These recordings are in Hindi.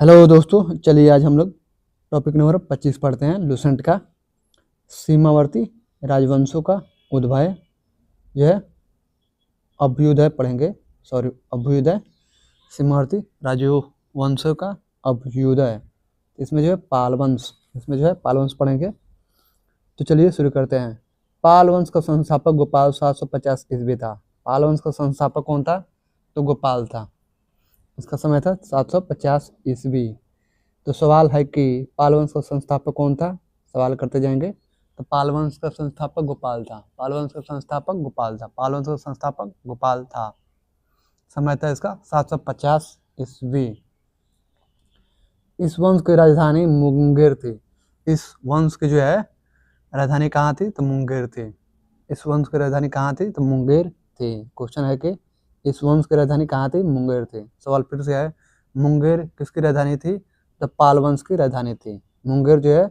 हेलो दोस्तों, चलिए आज हम लोग टॉपिक नंबर 25 पढ़ते हैं लुसेंट का। सीमावर्ती राजवंशों का उद्भव जो है अभ्युदय पढ़ेंगे। अभ्युदय सीमावर्ती राजवंशों का अभ्युदय। इसमें जो है पाल वंश पढ़ेंगे। तो चलिए शुरू करते हैं। पाल वंश का संस्थापक गोपाल 750 ईस्वी था। पाल वंश का संस्थापक कौन था? तो गोपाल था। इसका समय था 750 ईस्वी। तो सवाल है कि पाल वंश का संस्थापक कौन था? सवाल करते जाएंगे। तो पाल वंश का संस्थापक गोपाल था। पाल वंश का संस्थापक गोपाल था। पाल वंश का संस्थापक गोपाल था। समय था इसका 750 ईस्वी। इस वंश की राजधानी मुंगेर थी। इस वंश की जो है राजधानी कहाँ थी? तो मुंगेर थी। इस वंश की राजधानी कहाँ थी? तो मुंगेर थी। क्वेश्चन है कि इस वंश की राजधानी कहाँ थी? मुंगेर थी। सवाल फिर से है, मुंगेर किसकी राजधानी थी? तो पाल वंश की राजधानी थी। मुंगेर जो है,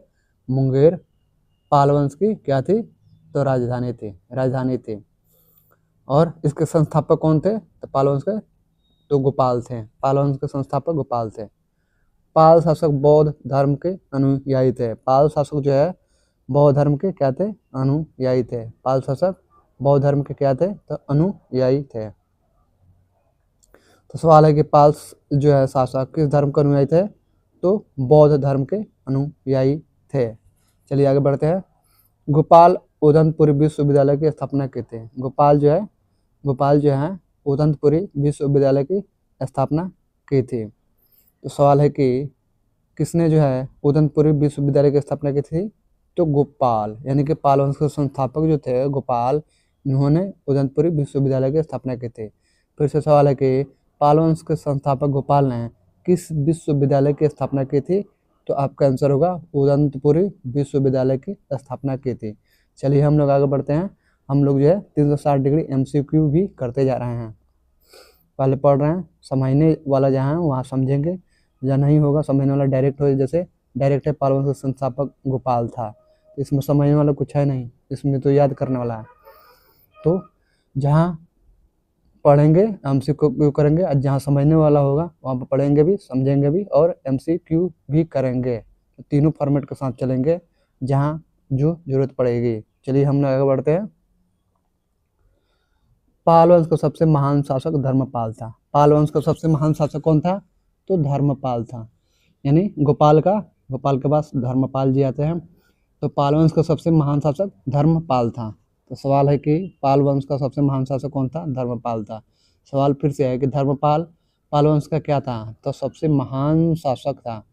मुंगेर पाल वंश की क्या थी? तो राजधानी थी। और इसके संस्थापक कौन थे? तो पाल वंश के तो गोपाल थे। पाल वंश के संस्थापक गोपाल थे। पाल शासक बौद्ध धर्म के अनुयायी थे। पाल शासक जो है बौद्ध धर्म के क्या थे? अनुयायी थे। पाल शासक बौद्ध धर्म के क्या थे? तो अनुयायी थे। तो सवाल है कि पाल जो है शासक किस धर्म के अनुयायी थे? तो बौद्ध धर्म के अनुयायी थे। चलिए आगे बढ़ते हैं। गोपाल उदंतपुरी विश्वविद्यालय की स्थापना की थी। गोपाल जो है उदंतपुरी विश्वविद्यालय की स्थापना की थी। तो सवाल है कि किसने जो है उदंतपुरी विश्वविद्यालय की स्थापना की थी? तो गोपाल, यानी कि पाल वंश के संस्थापक जो थे गोपाल, इन्होंने उदंतपुरी विश्वविद्यालय की स्थापना की थी। फिर से सवाल है कि पाल वंश के संस्थापक गोपाल ने किस विश्वविद्यालय की स्थापना की थी? तो आपका आंसर होगा उदंतपुरी विश्वविद्यालय की स्थापना की थी। चलिए हम लोग आगे बढ़ते हैं। हम लोग जो है 360 डिग्री MCQ भी करते जा रहे हैं। पहले पढ़ रहे हैं, समझने वाला जहाँ है वहाँ समझेंगे, या नहीं होगा समझने वाला डायरेक्ट हो, जैसे डायरेक्ट है पाल वंश का संस्थापक गोपाल था। इसमें समझने वाला कुछ है नहीं, इसमें तो याद करने वाला है। तो जहाँ पढ़ेंगे MCQ करेंगे, और जहाँ समझने वाला होगा वहाँ पर पढ़ेंगे भी, समझेंगे भी और MCQ भी करेंगे। तो तीनों फॉर्मेट के साथ चलेंगे जहाँ जो जरूरत पड़ेगी। चलिए हम लोग आगे बढ़ते हैं। पाल वंश का सबसे महान शासक धर्मपाल था। पाल वंश का सबसे महान शासक कौन था? तो धर्मपाल था। यानी गोपाल के पास धर्मपाल जी आते हैं। तो पाल वंश का सबसे महान शासक धर्मपाल था। तो सवाल है कि पाल वंश का सबसे महान शासक कौन था? धर्मपाल था। सवाल फिर से है कि धर्मपाल पाल वंश का क्या था? तो सबसे महान शासक था,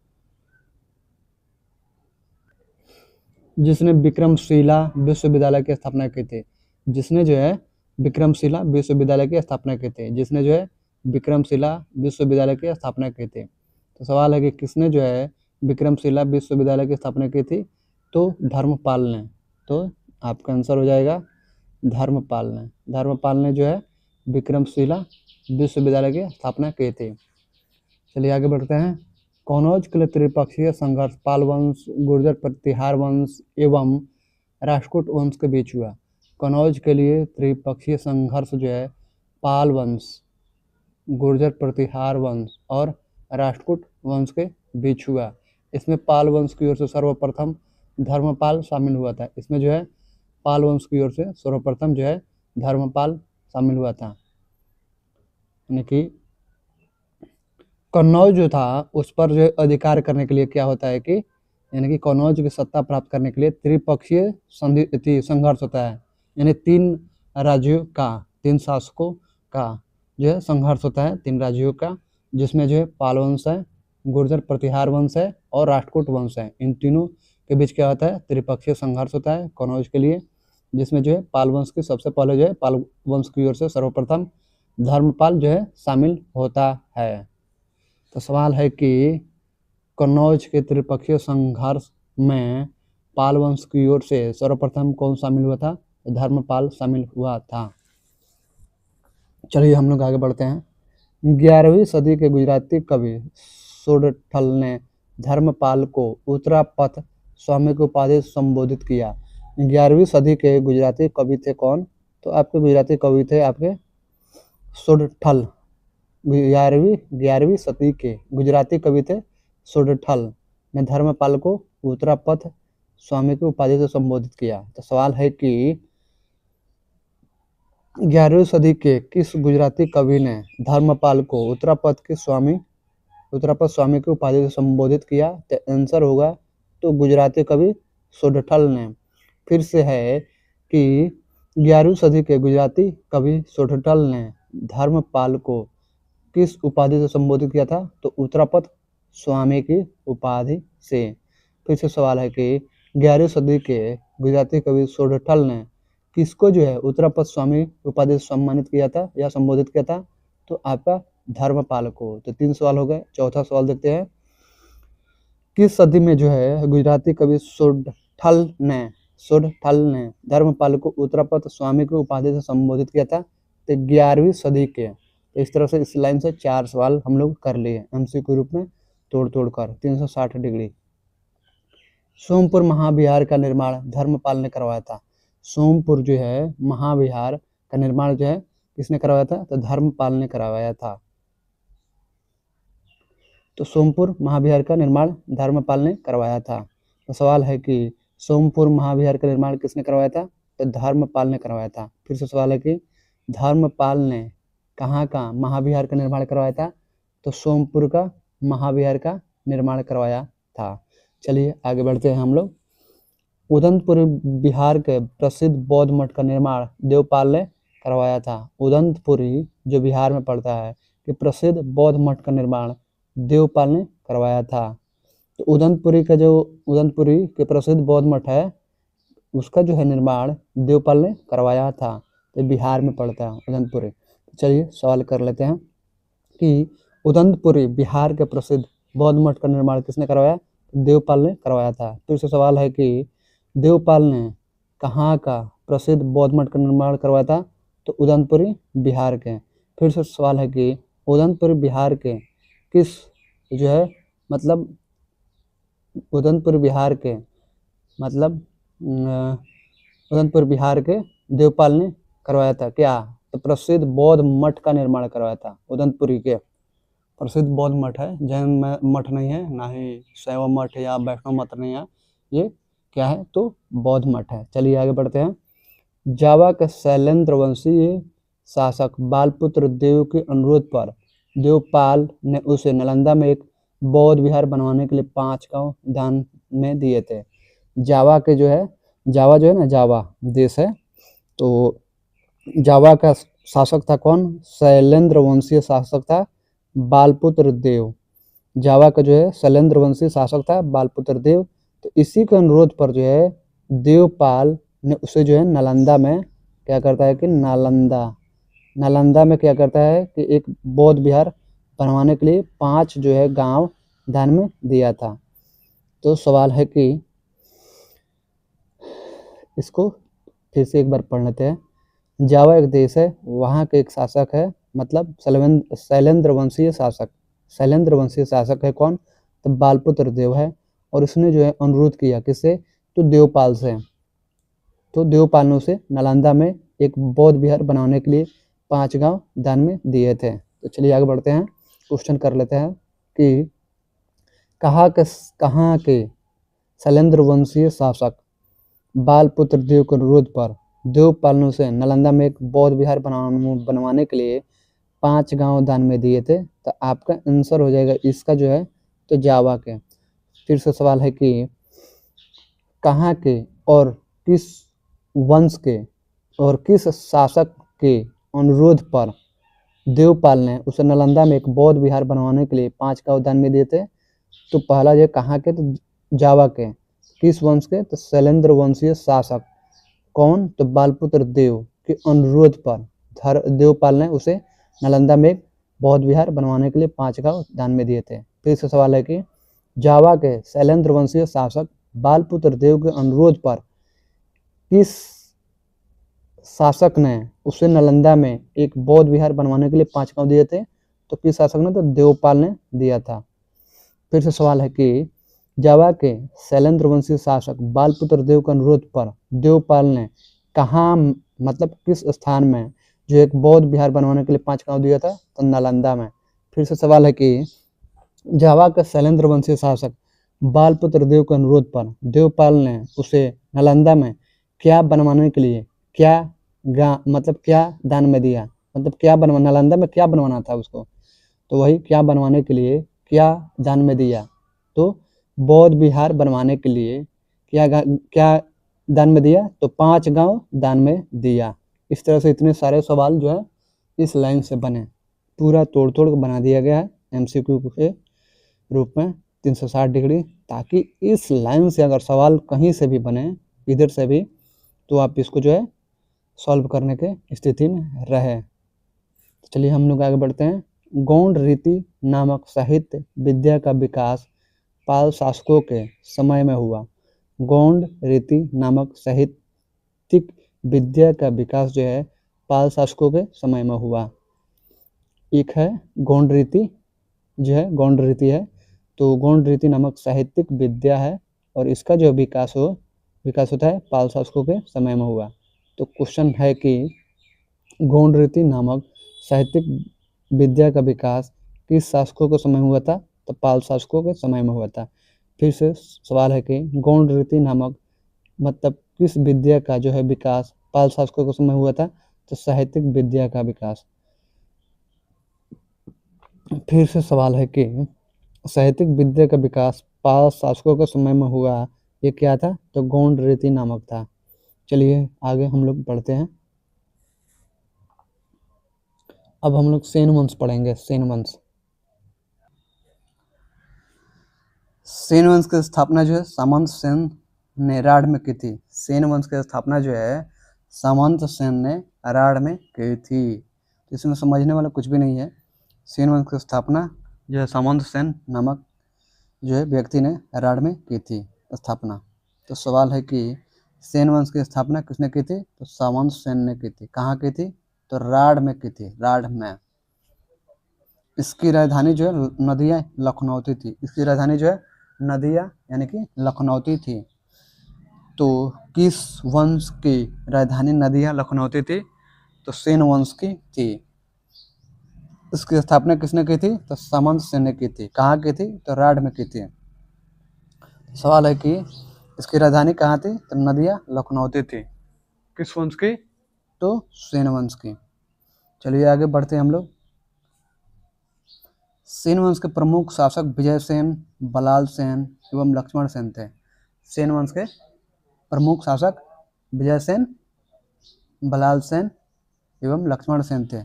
जिसने विक्रमशिला विश्वविद्यालय की स्थापना की थी। जिसने जो है विक्रमशिला विश्वविद्यालय की स्थापना की थी। जिसने जो है विक्रमशिला विश्वविद्यालय की स्थापना की थी। तो सवाल है कि किसने जो है विक्रमशिला विश्वविद्यालय की स्थापना की थी? तो धर्मपाल ने। तो आपका आंसर हो जाएगा धर्मपाल ने। धर्मपाल ने जो है विक्रमशिला विश्वविद्यालय की स्थापना की थी। चलिए आगे बढ़ते हैं। कनौज के लिए त्रिपक्षीय संघर्ष पाल वंश, गुर्जर प्रतिहार वंश एवं राष्ट्रकूट वंश के बीच हुआ। कनौज के लिए त्रिपक्षीय संघर्ष जो है पाल वंश, गुर्जर प्रतिहार वंश और राष्ट्रकूट वंश के बीच हुआ। इसमें पाल वंश की ओर से सर्वप्रथम धर्मपाल शामिल हुआ था। इसमें जो है पाल वंश की ओर से सर्वप्रथम जो है धर्मपाल शामिल हुआ था। यानी कि कन्नौज जो था उस पर जो अधिकार करने के लिए क्या होता है कि, यानी कि कन्नौज की सत्ता प्राप्त करने के लिए त्रिपक्षीय संघर्ष होता है। यानी 3 राज्यों का, 3 शासकों का जो है संघर्ष होता है, 3 राज्यों का, जिसमें जो है पाल वंश है, गुर्जर प्रतिहार वंश है और राष्ट्रकूट वंश है। इन तीनों के बीच क्या होता है? त्रिपक्षीय संघर्ष होता है कन्नौज के लिए, जिसमें जो है पाल वंश की सबसे पहले जो है पाल वंश की ओर से सर्वप्रथम धर्मपाल जो है शामिल होता है। तो सवाल है कि कन्नौज के त्रिपक्षीय संघर्ष में पाल वंश की ओर से सर्वप्रथम कौन शामिल हुआ था? धर्मपाल शामिल हुआ था। चलिए हम लोग आगे बढ़ते हैं। 11वीं सदी के गुजराती कवि सोरठल ने धर्मपाल को उत्तरापथ स्वामी की उपाधि से संबोधित किया। 11वीं सदी के गुजराती कवि थे कौन? तो आपके गुजराती कवि थे आपके सोरठल। 11वीं सदी के गुजराती कवि थे सोडठल ने धर्मपाल को उत्तरापथ स्वामी की उपाधि से संबोधित किया। तो सवाल है कि 11वीं सदी के किस गुजराती कवि ने धर्मपाल को उत्तरापथ स्वामी की उपाधि से संबोधित किया? तो आंसर होगा तो गुजराती कवि सोडठल ने। फिर से है कि 11वीं सदी के गुजराती कवि सोडठल ने धर्मपाल को किस उपाधि से संबोधित किया था? तो उत्तरापथ स्वामी की उपाधि से। फिर से सवाल है कि 11वीं सदी के गुजराती कवि सोडठल ने किसको जो है उत्तरापथ स्वामी उपाधि से सम्मानित किया था या संबोधित किया था? तो आपका धर्मपाल को। तो 3 सवाल हो गए। चौथा सवाल देखते हैं, किस सदी में जो है गुजराती कवि सोडठल ने धर्मपाल को उत्तरापथ स्वामी की उपाधि से संबोधित किया था? तो 11वीं सदी के। तो इस तरह से इस लाइन से 4 सवाल हम लोग कर लिए एमसीक्यू रूप में तोड़ कर 360 डिग्री। सोमपुर महाविहार का निर्माण धर्मपाल ने करवाया था। सोमपुर जो है महाविहार का निर्माण जो है किसने करवाया था? तो धर्मपाल ने करवाया था। तो सोमपुर महाविहार का निर्माण धर्मपाल ने करवाया था। तो सवाल है कि सोमपुर महाविहार का निर्माण किसने करवाया था? तो धर्मपाल ने करवाया था। फिर से सवाल है कि धर्मपाल ने कहाँ का महाविहार का निर्माण करवाया था? तो सोमपुर का महाविहार का निर्माण करवाया था। चलिए आगे बढ़ते हैं हम लोग। उदंतपुर बिहार के प्रसिद्ध बौद्ध मठ का निर्माण देवपाल ने करवाया था। उदंतपुरी जो बिहार में पड़ता है कि प्रसिद्ध बौद्ध मठ का निर्माण देवपाल ने करवाया था। तो उदंतपुरी के प्रसिद्ध बौद्ध मठ है उसका जो है निर्माण देवपाल ने करवाया था। तो बिहार में पड़ता है उदंतपुरी। चलिए सवाल कर लेते हैं कि उदंतपुरी बिहार के प्रसिद्ध बौद्ध मठ का निर्माण किसने करवाया? देवपाल ने करवाया था। फिर से सवाल है कि देवपाल ने कहाँ का प्रसिद्ध बौद्ध मठ का निर्माण करवाया था? तो उदंतपुरी बिहार के। फिर से सवाल है कि उदंतपुरी बिहार के किस जो है मतलब उदंतपुर बिहार के देवपाल ने करवाया था क्या? तो प्रसिद्ध बौद्ध मठ का निर्माण करवाया था। उदंतपुरी के प्रसिद्ध बौद्ध मठ है, जैन मठ नहीं है, ना ही शैव मठ या वैष्णव मठ नहीं है, ये क्या है? तो बौद्ध मठ है। चलिए आगे बढ़ते हैं। जावा के शैलेंद्र वंशीय शासक बालपुत्र देव के अनुरोध पर देवपाल ने उसे नालंदा में एक बौद्ध विहार बनवाने के लिए 5 गांव दान में दिए थे। जावा जो है ना जावा देश है, तो जावा का शासक था कौन? शैलेंद्र वंशीय शासक था बालपुत्र देव। जावा का जो है शैलेंद्र वंशीय शासक था बालपुत्र देव। तो इसी के अनुरोध पर जो है देवपाल ने उसे जो है नालंदा में क्या करता है कि नालंदा में क्या करता है कि एक बौद्ध विहार बनवाने के लिए 5 जो है गांव दान में दिया था। तो सवाल है कि इसको फिर से एक बार पढ़ लेते हैं। जावा एक देश है, वहाँ के एक शासक है मतलब शैलेंद्र वंशीय शासक है कौन? तो बालपुत्र देव है। और उसने जो है अनुरोध किया किससे? तो देवपाल से। तो देवपाल ने उसे नालंदा में एक बौद्ध विहार बनाने के लिए 5 गांव दान में दिए थे। तो चलिए आगे बढ़ते हैं, क्वेश्चन कर लेते हैं कि कहाँ के शैलेंद्र वंशीय शासक बालपुत्र देव के अनुरोध पर देवपाल ने उसे नालंदा में एक बौद्ध विहार बनवाने के लिए 5 गांव दान में दिए थे? तो आपका आंसर हो जाएगा इसका जो है तो जावा के। फिर से सवाल है कि कहाँ के और किस वंश के और किस शासक के अनुरोध पर देवपाल ने उसे नालंदा में एक बौद्ध विहार बनवाने के लिए 5 गांव दान में दिए थे? तो पहला जो कहाँ के? तो जावा के। किस वंश के? तो शैलेंद्र वंशीय शासक कौन? तो बालपुत्र देव के अनुरोध पर देवपाल ने उसे नालंदा में एक बौद्ध विहार बनवाने के लिए 5 गांव दान में दिए थे। फिर से सवाल है कि जावा के शैलेंद्र वंशीय शासक बालपुत्र देव के अनुरोध पर किस शासक ने उसे नालंदा में एक बौद्ध विहार बनवाने के लिए 5 गांव दिए थे? तो किस शासक ने? तो देवपाल ने दिया था। फिर से सवाल है कि जावा के शैलेंद्र वंशीय शासक बालपुत्र देव के अनुरोध पर देवपाल ने कहाँ मतलब किस स्थान में जो एक बौद्ध विहार बनवाने के लिए 5 गांव दिया था? तो नालंदा में। फिर से सवाल है कि जावा के शैलेंद्र वंशी शासक बालपुत्र देव के अनुरोध पर देवपाल ने उसे नालंदा में क्या बनवाने के लिए क्या दान में दिया, मतलब क्या बनवा नालंदा में क्या बनवाना था उसको, तो वही क्या बनवाने के लिए क्या दान में दिया, तो बौद्ध विहार बनवाने के लिए क्या दान में दिया, तो 5 गांव दान में दिया। इस तरह से इतने सारे सवाल जो है इस लाइन से बने, पूरा तोड़ तोड़ के बना दिया गया है एमसीक्यू के रूप में 360 डिग्री, ताकि इस लाइन से अगर सवाल कहीं से भी बने इधर से भी, तो आप इसको जो है सॉल्व करने के स्थिति में रहे। चलिए हम लोग आगे बढ़ते हैं। गौड़ रीति नामक साहित्य विद्या का विकास पाल शासकों के समय में हुआ। गौड़ रीति नामक साहित्यिक विद्या का विकास जो है पाल शासकों के समय में हुआ। एक है गौड़ रीति जो है गौड़ रीति है, तो गौड़ रीति नामक साहित्यिक विद्या है और इसका जो विकास होता है पाल शासकों के समय में हुआ। तो क्वेश्चन है कि गौड़ रीति नामक साहित्यिक विद्या का विकास किस शासकों के समय हुआ था, तो पाल शासकों के समय में हुआ था। फिर से सवाल है कि गौड़ रीति नामक मतलब किस विद्या का जो है विकास पाल शासकों के समय हुआ था, तो साहित्यिक विद्या का विकास। फिर से सवाल है कि साहित्यिक विद्या का विकास पाल शासकों के समय में हुआ, ये क्या था, तो गौड़ रीति नामक था। चलिए आगे हम लोग बढ़ते हैं। अब हम लोग सेन वंश पढ़ेंगे। सेन वंश की स्थापना जो है सामंत सेन ने राढ़ में की थी। सेन वंश की स्थापना जो है सामंत सेन ने राढ़ में की थी। तो इसमें समझने वाला कुछ भी नहीं है। सेन वंश की स्थापना जो है सामंत सेन नामक जो है व्यक्ति ने राढ़ में की थी स्थापना। तो सवाल है कि सेन वंश की स्थापना किसने की थी, तो सामंत सेन ने की थी। कहाँ की थी, तो राढ़ में की थी, राढ़ में। इसकी राजधानी जो है नदिया लखनौती थी। इसकी राजधानी जो है नदिया यानी कि लखनौती थी। तो किस वंश की राजधानी नदिया लखनौती थी, तो सेन वंश की थी। इसकी स्थापना किसने की थी, तो सामंत सेन ने की थी। कहाँ की थी, तो राढ़ में की थी। सवाल है कि इसकी राजधानी कहाँ थी, तो नदिया लखनौती थी। किस वंश की, तो सेन वंश की। चलिए आगे बढ़ते हैं हम लोग। सेन वंश के प्रमुख शासक विजय सेन, बलाल सेन एवं लक्ष्मण सेन थे। सेन वंश के प्रमुख शासक विजय सेन, बलाल सेन एवं लक्ष्मण सेन थे।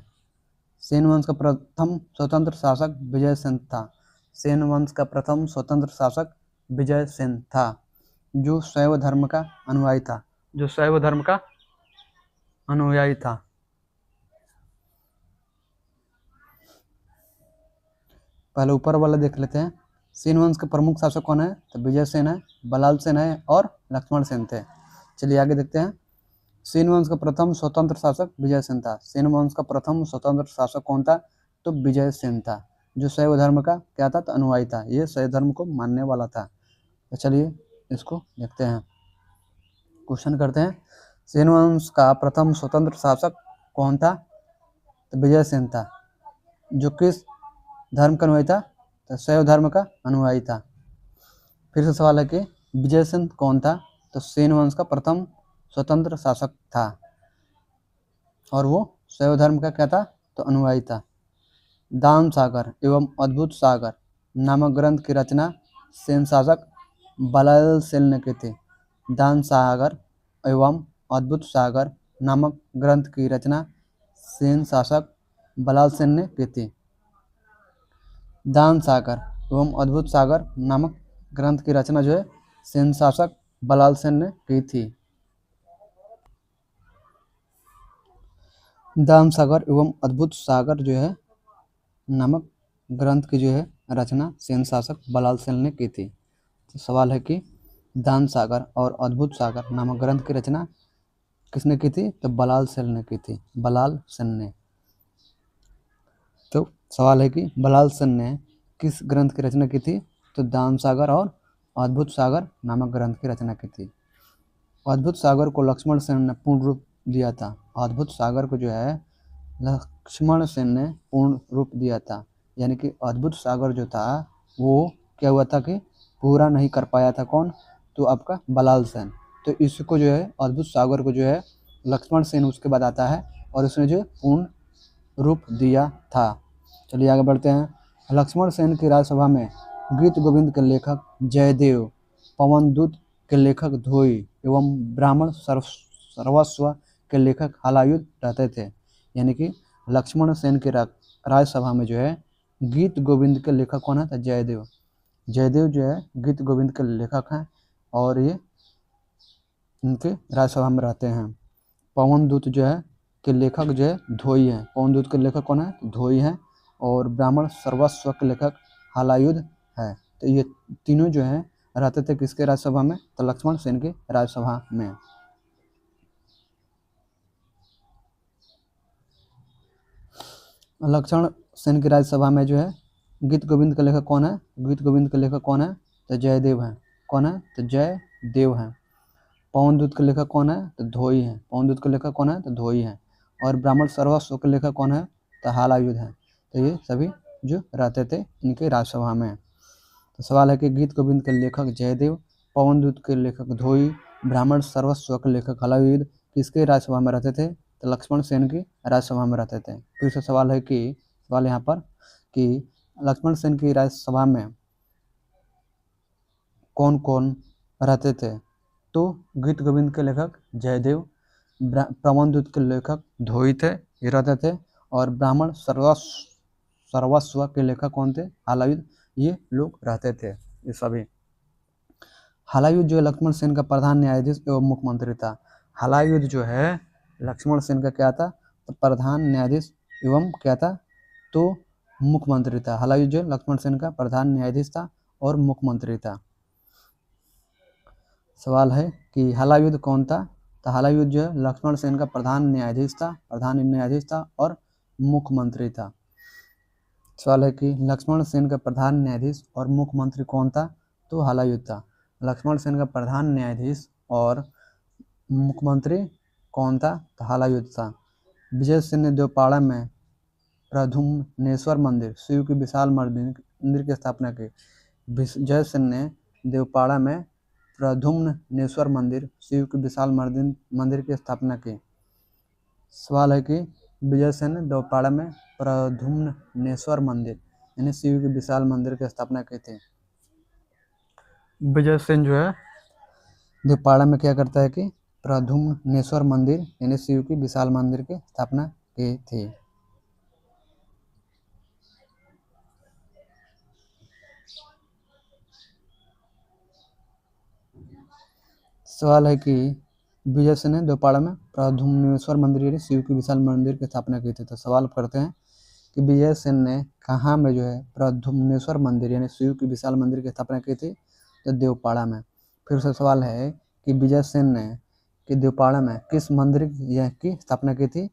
सेन वंश का प्रथम स्वतंत्र शासक विजय सेन था। सेन वंश का प्रथम स्वतंत्र शासक विजय सेन था, जो शैव धर्म का अनुयायी था। जो शैव धर्म का अनुयायी था। पहले ऊपर वाला देख लेते हैं। सेन वंश के प्रमुख शासक कौन है, तो विजय सेन है, बलाल सेन है और लक्ष्मण सेन थे। चलिए आगे देखते हैं। सेन वंश का प्रथम स्वतंत्र शासक विजय सेन था। सेन वंश का प्रथम स्वतंत्र शासक कौन था, तो विजय सेन था, जो शैव धर्म का क्या था, तो अनुयायी था। ये शैव धर्म को मानने वाला था। तो चलिए इसको देखते हैं, क्वेश्चन करते हैं। सेन वंश का प्रथम स्वतंत्र शासक कौन था, तो विजय सेन था, जो किस धर्म का अनुयायी था, तो शैव धर्म का अनुयायी था। फिर से सवाल है कि विजय सेन कौन था, तो सेन वंश का प्रथम स्वतंत्र शासक था और वो शैव धर्म का क्या था, तो अनुयायी था। दान सागर एवं अद्भुत सागर नामक ग्रंथ की रचना सेन शासक बलाल सेन ने की थी। दान सागर एवं अद्भुत सागर नामक ग्रंथ की रचना सेन शासक बलाल सेन ने की थी। दान सागर एवं अद्भुत सागर नामक ग्रंथ की रचना जो है सेन शासक बलाल सेन ने की थी। दान सागर एवं अद्भुत सागर जो है नामक ग्रंथ की जो है रचना सेन शासक बलाल सेन ने की थी। तो सवाल है कि दान सागर और अद्भुत सागर नामक ग्रंथ की रचना किसने की थी, तो बलाल सेन ने की थी, बलाल सेन ने। तो सवाल है कि बलाल सेन ने किस ग्रंथ की रचना की थी, तो दान सागर और अद्भुत सागर नामक ग्रंथ की रचना की थी। अद्भुत सागर को लक्ष्मण सेन ने पूर्ण रूप दिया था। अद्भुत सागर को जो है लक्ष्मण सेन ने पूर्ण रूप दिया था, यानी कि अद्भुत सागर जो था वो क्या हुआ था कि पूरा नहीं कर पाया था। कौन? तो आपका बलाल सेन। तो इसको जो है अद्भुत सागर को जो है लक्ष्मण सेन उसके बाद आता है और उसने जो पूर्ण रूप दिया था। चलिए आगे बढ़ते हैं। लक्ष्मण सेन की राज्यसभा में गीत गोविंद के लेखक जयदेव, पवनदूत के लेखक धोई एवं ब्राह्मण सर्वस्व के लेखक हलायुध रहते थे। यानी कि लक्ष्मण सेन की राज्यसभा में जो है गीत गोविंद के लेखक कौन है? तो जयदेव। जयदेव जो है गीत गोविंद के लेखक हैं और ये इनके राज्यसभा में रहते हैं। पवनदूत जो है के लेखक जो है धोई हैं। पवनदूत के लेखक कौन है? धोई हैं। और ब्राह्मण सर्वस्व के लेखक हलायुध है। तो ये तीनों जो हैं रहते थे किसके राज्यसभा में? तो लक्ष्मण सेन के राज्यसभा में। लक्ष्मण सेन की राज्यसभा में जो है गीत गोविंद के लेखक कौन है? गीत गोविंद के लेखक कौन है? तो जयदेव हैं। कौन है? तो जयदेव हैं। पवनदूत के लेखक कौन है? तो धोई हैं। पवनदूत के लेखक कौन है? तो धोई हैं। और ब्राह्मण सर्वस्व के लेखक कौन है? तो हलायुध हैं। तो ये सभी जो रहते थे इनके राज्यसभा में। तो सवाल है कि गीत गोविंद के लेखक जयदेव, पवनदूत के लेखक धोई, ब्राह्मण सर्वस्व के लेखक हलायुध किसके राज्यसभा में रहते थे? तो लक्ष्मण सेन की राज्यसभा में रहते थे। फिर से सवाल है कि सवाल यहाँ पर कि लक्ष्मण सेन की राज्यसभा में कौन कौन रहते थे? तो गीत गोविंद के लेखक जयदेव, पवनदूत के लेखक धोई थे, ये रहते थे। और ब्राह्मण सर्वस्व के लेखक कौन थे? हलायुध, ये लोग रहते थे। ये सभी हलायुध जो है लक्ष्मण सेन का प्रधान न्यायाधीश एवं मुख्यमंत्री था। हलायुध जो है लक्ष्मण सेन का क्या था? तो प्रधान न्यायाधीश एवं क्या था? तो मुख्यमंत्री था। हलायुध जो लक्ष्मण सेन का प्रधान न्यायाधीश था और मुख्यमंत्री था। सवाल है कि हलायुध कौन था? तो हलायुध जो है लक्ष्मण सेन का प्रधान न्यायाधीश था और मुख्यमंत्री था। सवाल है कि लक्ष्मण सेन का प्रधान न्यायाधीश और मुख्यमंत्री कौन था? तो हलायुध था। लक्ष्मण सेन का प्रधान न्यायाधीश और मुख्यमंत्री कौन था? तो हलायुध था। विजय सेन ने देवपाड़ा में प्रद्युम्नेश्वर मंदिर, शिव की विशाल मंदिर की स्थापना की। विजय सेन ने देवपाड़ा में प्रद्युम्नेश्वर मंदिर, शिव की विशाल मंदिर की स्थापना की। सवाल है कि विजय सेन ने देवपाड़ा में प्रद्युम्नेश्वर मंदिर यानी शिव की विशाल मंदिर की स्थापना की थी। विजय सेन जो है देवपाड़ा में क्या करता है कि प्रद्युम्नेश्वर मंदिर यानी शिव की विशाल मंदिर की स्थापना की थी। सवाल है कि विजय सेन ने देवपाड़ा में प्रद्युम्नेश्वर मंदिर यानी शिव की विशाल मंदिर की स्थापना की थी। तो सवाल करते हैं कि विजय सेन ने कहाँ में जो है प्रद्युम्नेश्वर मंदिर यानी शिव की विशाल मंदिर की स्थापना की थी? तो देवपाड़ा में। फिर से सवाल है कि विजय सेन ने कि देवपाड़ा में किस मंदिर की स्थापना की थी?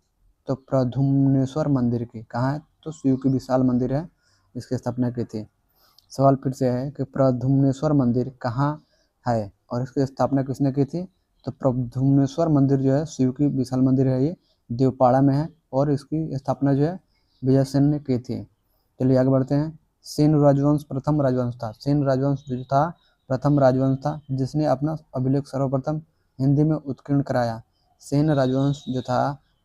तो प्रद्युम्नेश्वर मंदिर की। कहाँ है? तो शिव की विशाल मंदिर है, इसकी स्थापना की थी। सवाल फिर से है कि प्रद्युम्नेश्वर मंदिर कहाँ है और इसकी स्थापना किसने की थी? तो प्रद्युम्नेश्वर मंदिर जो है शिव की विशाल मंदिर है, ये देवपाड़ा में है और इसकी स्थापना जो है विजय सेन ने की थी। चलिए आगे बढ़ते हैं। सेन राजवंश प्रथम राजवंश था। सेन राजवंश जो था प्रथम राजवंश था जिसने अपना अभिलेख सर्वप्रथम हिंदी में उत्कीर्ण कराया। सेन राजवंश जो था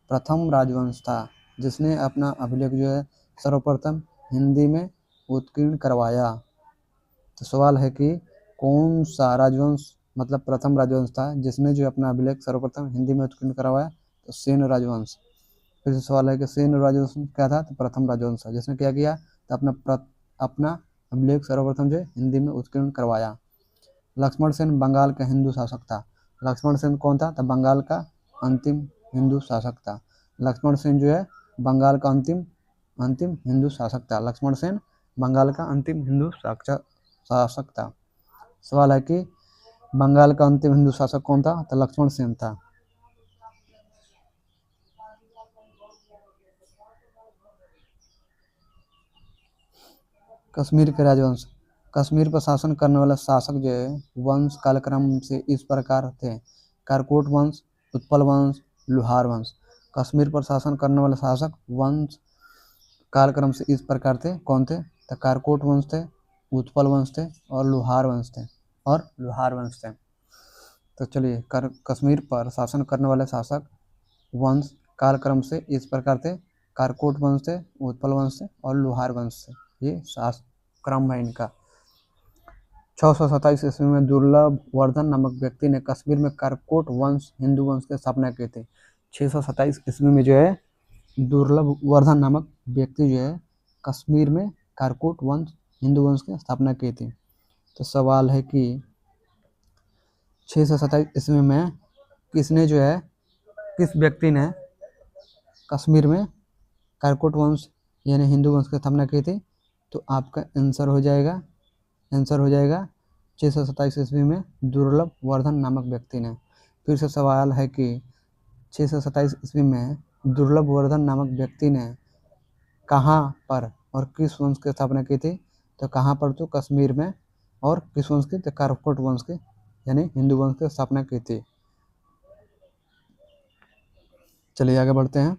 प्रथम राजवंश था जिसने अपना अभिलेख जो है सर्वप्रथम हिंदी में उत्कीर्ण करवाया। तो सवाल है कि कौन सा राजवंश मतलब प्रथम राजवंश था जिसने जो अपना अभिलेख सर्वप्रथम हिंदी में उत्कीर्ण करवाया? तो सेन राजवंश। फिर सवाल है कि सेन राजवंश क्या था? तो प्रथम राजवंश था जिसने क्या किया? तो अपना अभिलेख सर्वप्रथम जो हिंदी में उत्कीर्ण करवाया। लक्ष्मण सेन बंगाल का हिंदू शासक था। लक्ष्मण सेन कौन था? तो बंगाल का अंतिम हिंदू शासक था। लक्ष्मण सेन जो है बंगाल का अंतिम हिंदू शासक था। लक्ष्मण सेन बंगाल का अंतिम हिंदू शासक था। सवाल है कि बंगाल का अंतिम हिंदू शासक कौन था? तो लक्ष्मण सेन था। कश्मीर के राजवंश। कश्मीर पर शासन करने वाला शासक जो है वंश कालक्रम से इस प्रकार थे: कारकोट वंश, उत्पल वंश, लोहार वंश। कश्मीर पर शासन करने वाले शासक वंश कालक्रम से इस प्रकार थे। कौन थे? तो कारकोट वंश थे, उत्पल वंश थे और लोहार वंश थे। तो चलिए, कश्मीर पर शासन करने वाले शासक वंश कालक्रम से इस प्रकार थे। कारकोट वंश थे, उत्पल वंश थे और लोहार वंश थे। ये क्रम है इनका। 627 ईस्वी में दुर्लभ वर्धन नामक व्यक्ति ने कश्मीर में कारकोट वंश हिंदू वंश की स्थापना की थी। 627 ईस्वी में जो है दुर्लभ वर्धन नामक व्यक्ति जो है कश्मीर में कारकोट वंश हिंदू वंश की स्थापना की थी। तो सवाल है कि 627 ईस्वी में किस व्यक्ति ने कश्मीर में कारकोट वंश यानी हिंदू वंश की स्थापना की थी? तो आपका आंसर हो जाएगा 627 ईस्वी में दुर्लभ वर्धन नामक व्यक्ति ने। फिर से सवाल है कि 627 ईस्वी में दुर्लभ वर्धन नामक व्यक्ति ने कहाँ पर और किस वंश की स्थापना की थी? तो कहाँ पर? तो कश्मीर में। और किस वंश की? तो कारकोट वंश की यानी हिंदू वंश की स्थापना की थी। चलिए आगे बढ़ते हैं।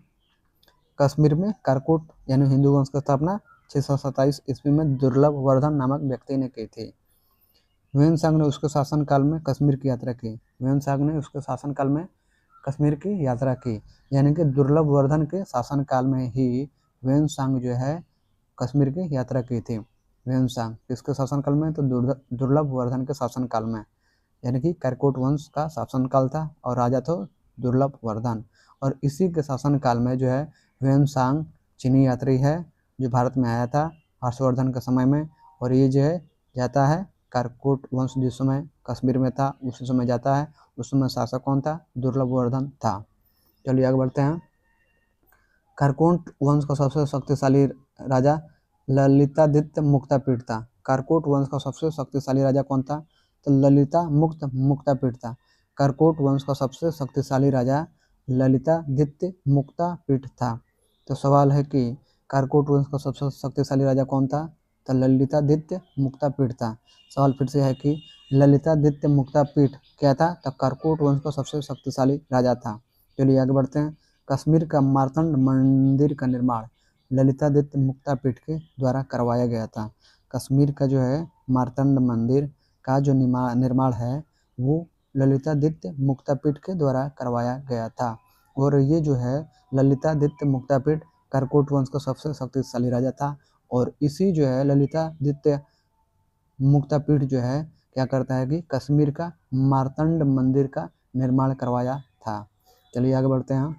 कश्मीर में कारकोट यानी हिंदू वंश की स्थापना 627 ईस्वी में दुर्लभ वर्धन नामक व्यक्ति ने की थी। ह्वेनसांग ने उसके शासनकाल में कश्मीर की यात्रा की। कश्मीर की यात्रा की, यानी कि दुर्लभ वर्धन के शासनकाल में ही ह्वेनसांग जो है कश्मीर की यात्रा की थी। ह्वेनसांग किसके शासनकाल में? तो दुर्लभ वर्धन के शासनकाल में, यानी कि कारकोट वंश का शासनकाल था और राजा था दुर्लभ वर्धन। और इसी के शासनकाल में जो है ह्वेनसांग चीनी यात्री है जो भारत में आया था हर्षवर्धन के समय में। और ये जो है जाता है कारकोट वंश जिस समय कश्मीर में था उसी समय जाता है। उस समय शासक कौन था? दुर्लभ वर्धन था। चलिए आगे बढ़ते हैं। कारकोट वंश का सबसे शक्तिशाली राजा ललितादित्य मुक्तापीठ था। कारकोट वंश का सबसे शक्तिशाली राजा कौन था? तो ललिता मुक्तापीठ था। कारकोट वंश का सबसे शक्तिशाली राजा ललितादित्य मुक्तापीठ था। तो सवाल है कि कारकोट वंश का सबसे शक्तिशाली राजा कौन था? तो ललितादित्य मुक्तापीठ था। सवाल फिर से है कि ललितादित्य मुक्तापीठ क्या था? तो कारकोट वंश का सबसे शक्तिशाली राजा था। चलिए आगे बढ़ते हैं। कश्मीर का मार्तंड मंदिर का निर्माण ललितादित्य मुक्तापीठ के द्वारा करवाया गया था। कश्मीर का जो है मार्तंड मंदिर का जो निर्माण है वो ललितादित्य मुक्तापीठ के द्वारा करवाया गया था। और ये जो है ललितादित्य मुक्तापीठ कारकोट वंश का सबसे शक्तिशाली राजा था। और इसी जो है ललितादित्य मुक्तापीठ जो है क्या करता है कि कश्मीर का मार्तंड मंदिर का निर्माण करवाया था। चलिए आगे बढ़ते हैं।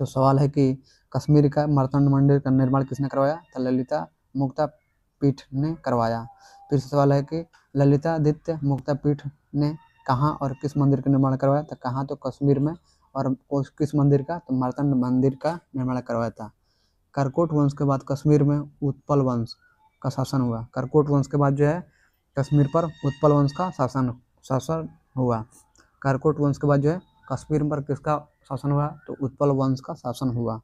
तो सवाल है कि कश्मीर का मार्तंड मंदिर का निर्माण किसने करवाया? तो ललिता मुक्तापीठ ने करवाया। फिर सवाल है कि ललितादित्य मुक्तापीठ ने कहाँ और किस मंदिर का निर्माण करवाया? तो कहाँ? तो कश्मीर में। और किस मंदिर का? तो मार्तंड मंदिर का निर्माण करवाया था। कारकोट वंश के बाद कश्मीर में उत्पल वंश का शासन हुआ। कारकोट वंश के बाद जो है कश्मीर पर उत्पल वंश का शासन हुआ। कारकोट वंश के बाद जो है कश्मीर पर किसका शासन हुआ? तो उत्पल वंश का शासन हुआ।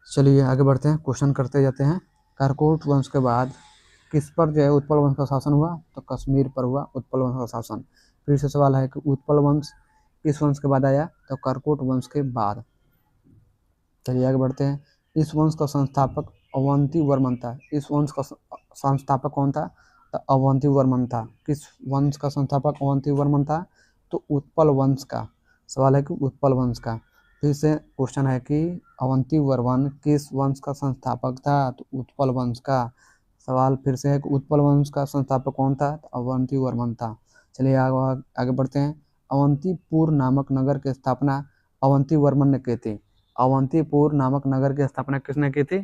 चलिए आगे बढ़ते हैं, क्वेश्चन करते जाते हैं। कारकोट वंश के बाद किस पर जो है उत्पल वंश का शासन हुआ? तो कश्मीर पर हुआ उत्पल वंश का शासन। फिर से सवाल है कि उत्पल वंश किस वंश के बाद आया? तो कारकोट वंश के बाद। चलिए आगे बढ़ते हैं। इस वंश का संस्थापक अवंती वर्मन था। इस वंश का संस्थापक कौन था? तो अवंती वर्मन था। किस वंश का संस्थापक अवंती वर्मन था? तो उत्पल वंश का। सवाल है कि उत्पल वंश का। फिर से क्वेश्चन है कि अवंती वर्मन किस वंश का संस्थापक था? तो उत्पल वंश का। सवाल फिर से है कि उत्पल वंश का संस्थापक कौन था? तो अवंती वर्मन था। चलिए आगे बढ़ते हैं। अवंतीपुर नामक नगर की स्थापना अवंती वर्मन ने की थी। अवंतीपुर नामक नगर की स्थापना किसने की थी?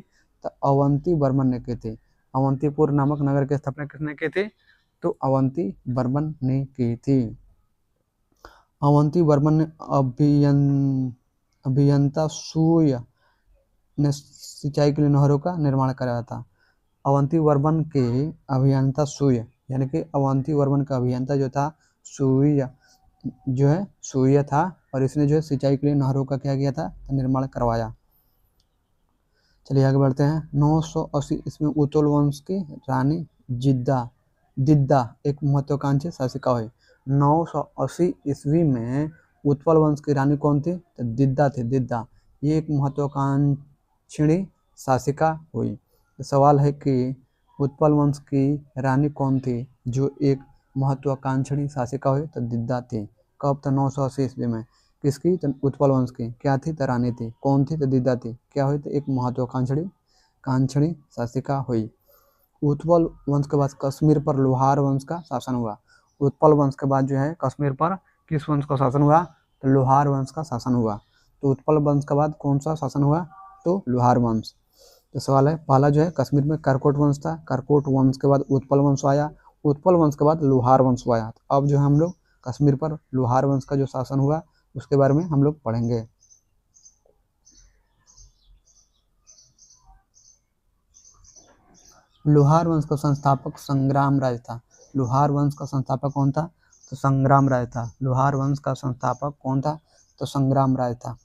तो अवंती वर्मन ने की थी। अवंतीपुर नामक नगर की स्थापना किसने की थी? तो अवंती वर्मन ने की थी। अवंती वर्मन ने अभियंता सूय ने सिंचाई के लिए नहरों का निर्माण कराया था। अवंती वर्मन के अभियंता सूय, यानी कि अवंती वर्मन का अभियंता जो था सूय जो है सूर्य था। और इसने जो है सिंचाई के लिए नहरों का क्या किया था? निर्माण करवाया। चलिए आगे बढ़ते हैं। 980 ईस्वी में उत्पल वंश की रानी दिद्दा एक महत्वाकांक्षी शासिका हुई। 980 ईस्वी में उत्पल वंश की रानी कौन थी? तो दिद्दा थी। दिद्दा ये एक महत्वाकांक्षी शासिका हुई। तो सवाल है कि उत्पल वंश की रानी कौन थी जो एक महत्वाकांक्षी शासिका हुई? तो दिद्दा थी। कब? तो 980 ईस्वी में। किसकी? तो उत्पल वंश की। क्या थी? तो रानी थी। कौन थी? तो दिद्दा थी। क्या हुई? तो एक महत्वाकांक्षी शासिका हुई। उत्पल वंश के बाद कश्मीर पर लोहार वंश का शासन हुआ। उत्पल वंश के बाद जो है कश्मीर पर किस वंश का शासन हुआ? तो लोहार वंश का शासन हुआ। तो उत्पल वंश के बाद कौन सा शासन हुआ? तो लोहार वंश। तो सवाल है, पहला जो है कश्मीर में करकोट वंश था, करकोट वंश के बाद उत्पल वंश आया, उत्पल वंश के बाद लोहार वंश आया। तो अब जो है हम लोग कश्मीर पर लोहार वंश का जो शासन हुआ उसके बारे में हम लोग पढ़ेंगे। लोहार वंश का संस्थापक संग्राम राज था। लोहार वंश का संस्थापक कौन था? तो संग्राम राज था। लोहार वंश का संस्थापक कौन था? तो संग्राम राज था।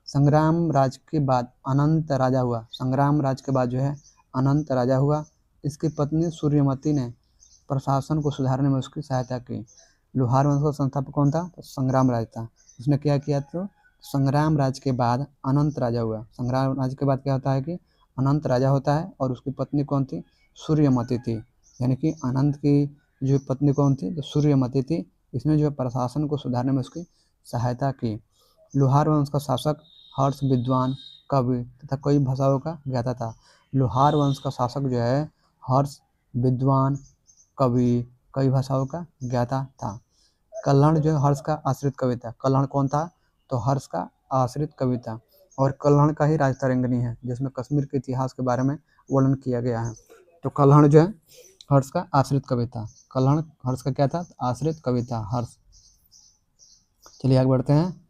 संग्राम राज के बाद अनंत राजा हुआ। संग्राम राज के बाद जो है अनंत राजा हुआ। इसकी पत्नी सूर्यमती ने प्रशासन को सुधारने में उसकी सहायता की। लोहार वंश का संस्थापक कौन था? तो संग्राम राज था। उसने क्या किया? तो संग्राम राज के बाद अनंत राजा हुआ। संग्राम राज के बाद क्या होता है कि अनंत राजा होता है, और उसकी पत्नी कौन थी? सूर्यमती थी। यानी कि अनंत की जो पत्नी कौन थी? तो सूर्यमती थी। इसने जो है प्रशासन को सुधारने में उसकी सहायता की। लोहार वंश का शासक हर्ष विद्वान, कवि तथा कई भाषाओं का ज्ञाता था। लोहार वंश का शासक जो है हर्ष विद्वान, कवि, कई भाषाओं का ज्ञाता था। कल्हण जो है हर्ष का आश्रित कवि था। कल्हण कौन था? तो हर्ष का आश्रित कवि था। और कल्हण का ही राजतरंगिणी है जिसमें कश्मीर के इतिहास के बारे में वर्णन किया गया है। तो कल्हण जो है हर्ष का आश्रित कवि था। कल्हण हर्ष का क्या था? आश्रित कवि था हर्ष। चलिए आगे बढ़ते हैं।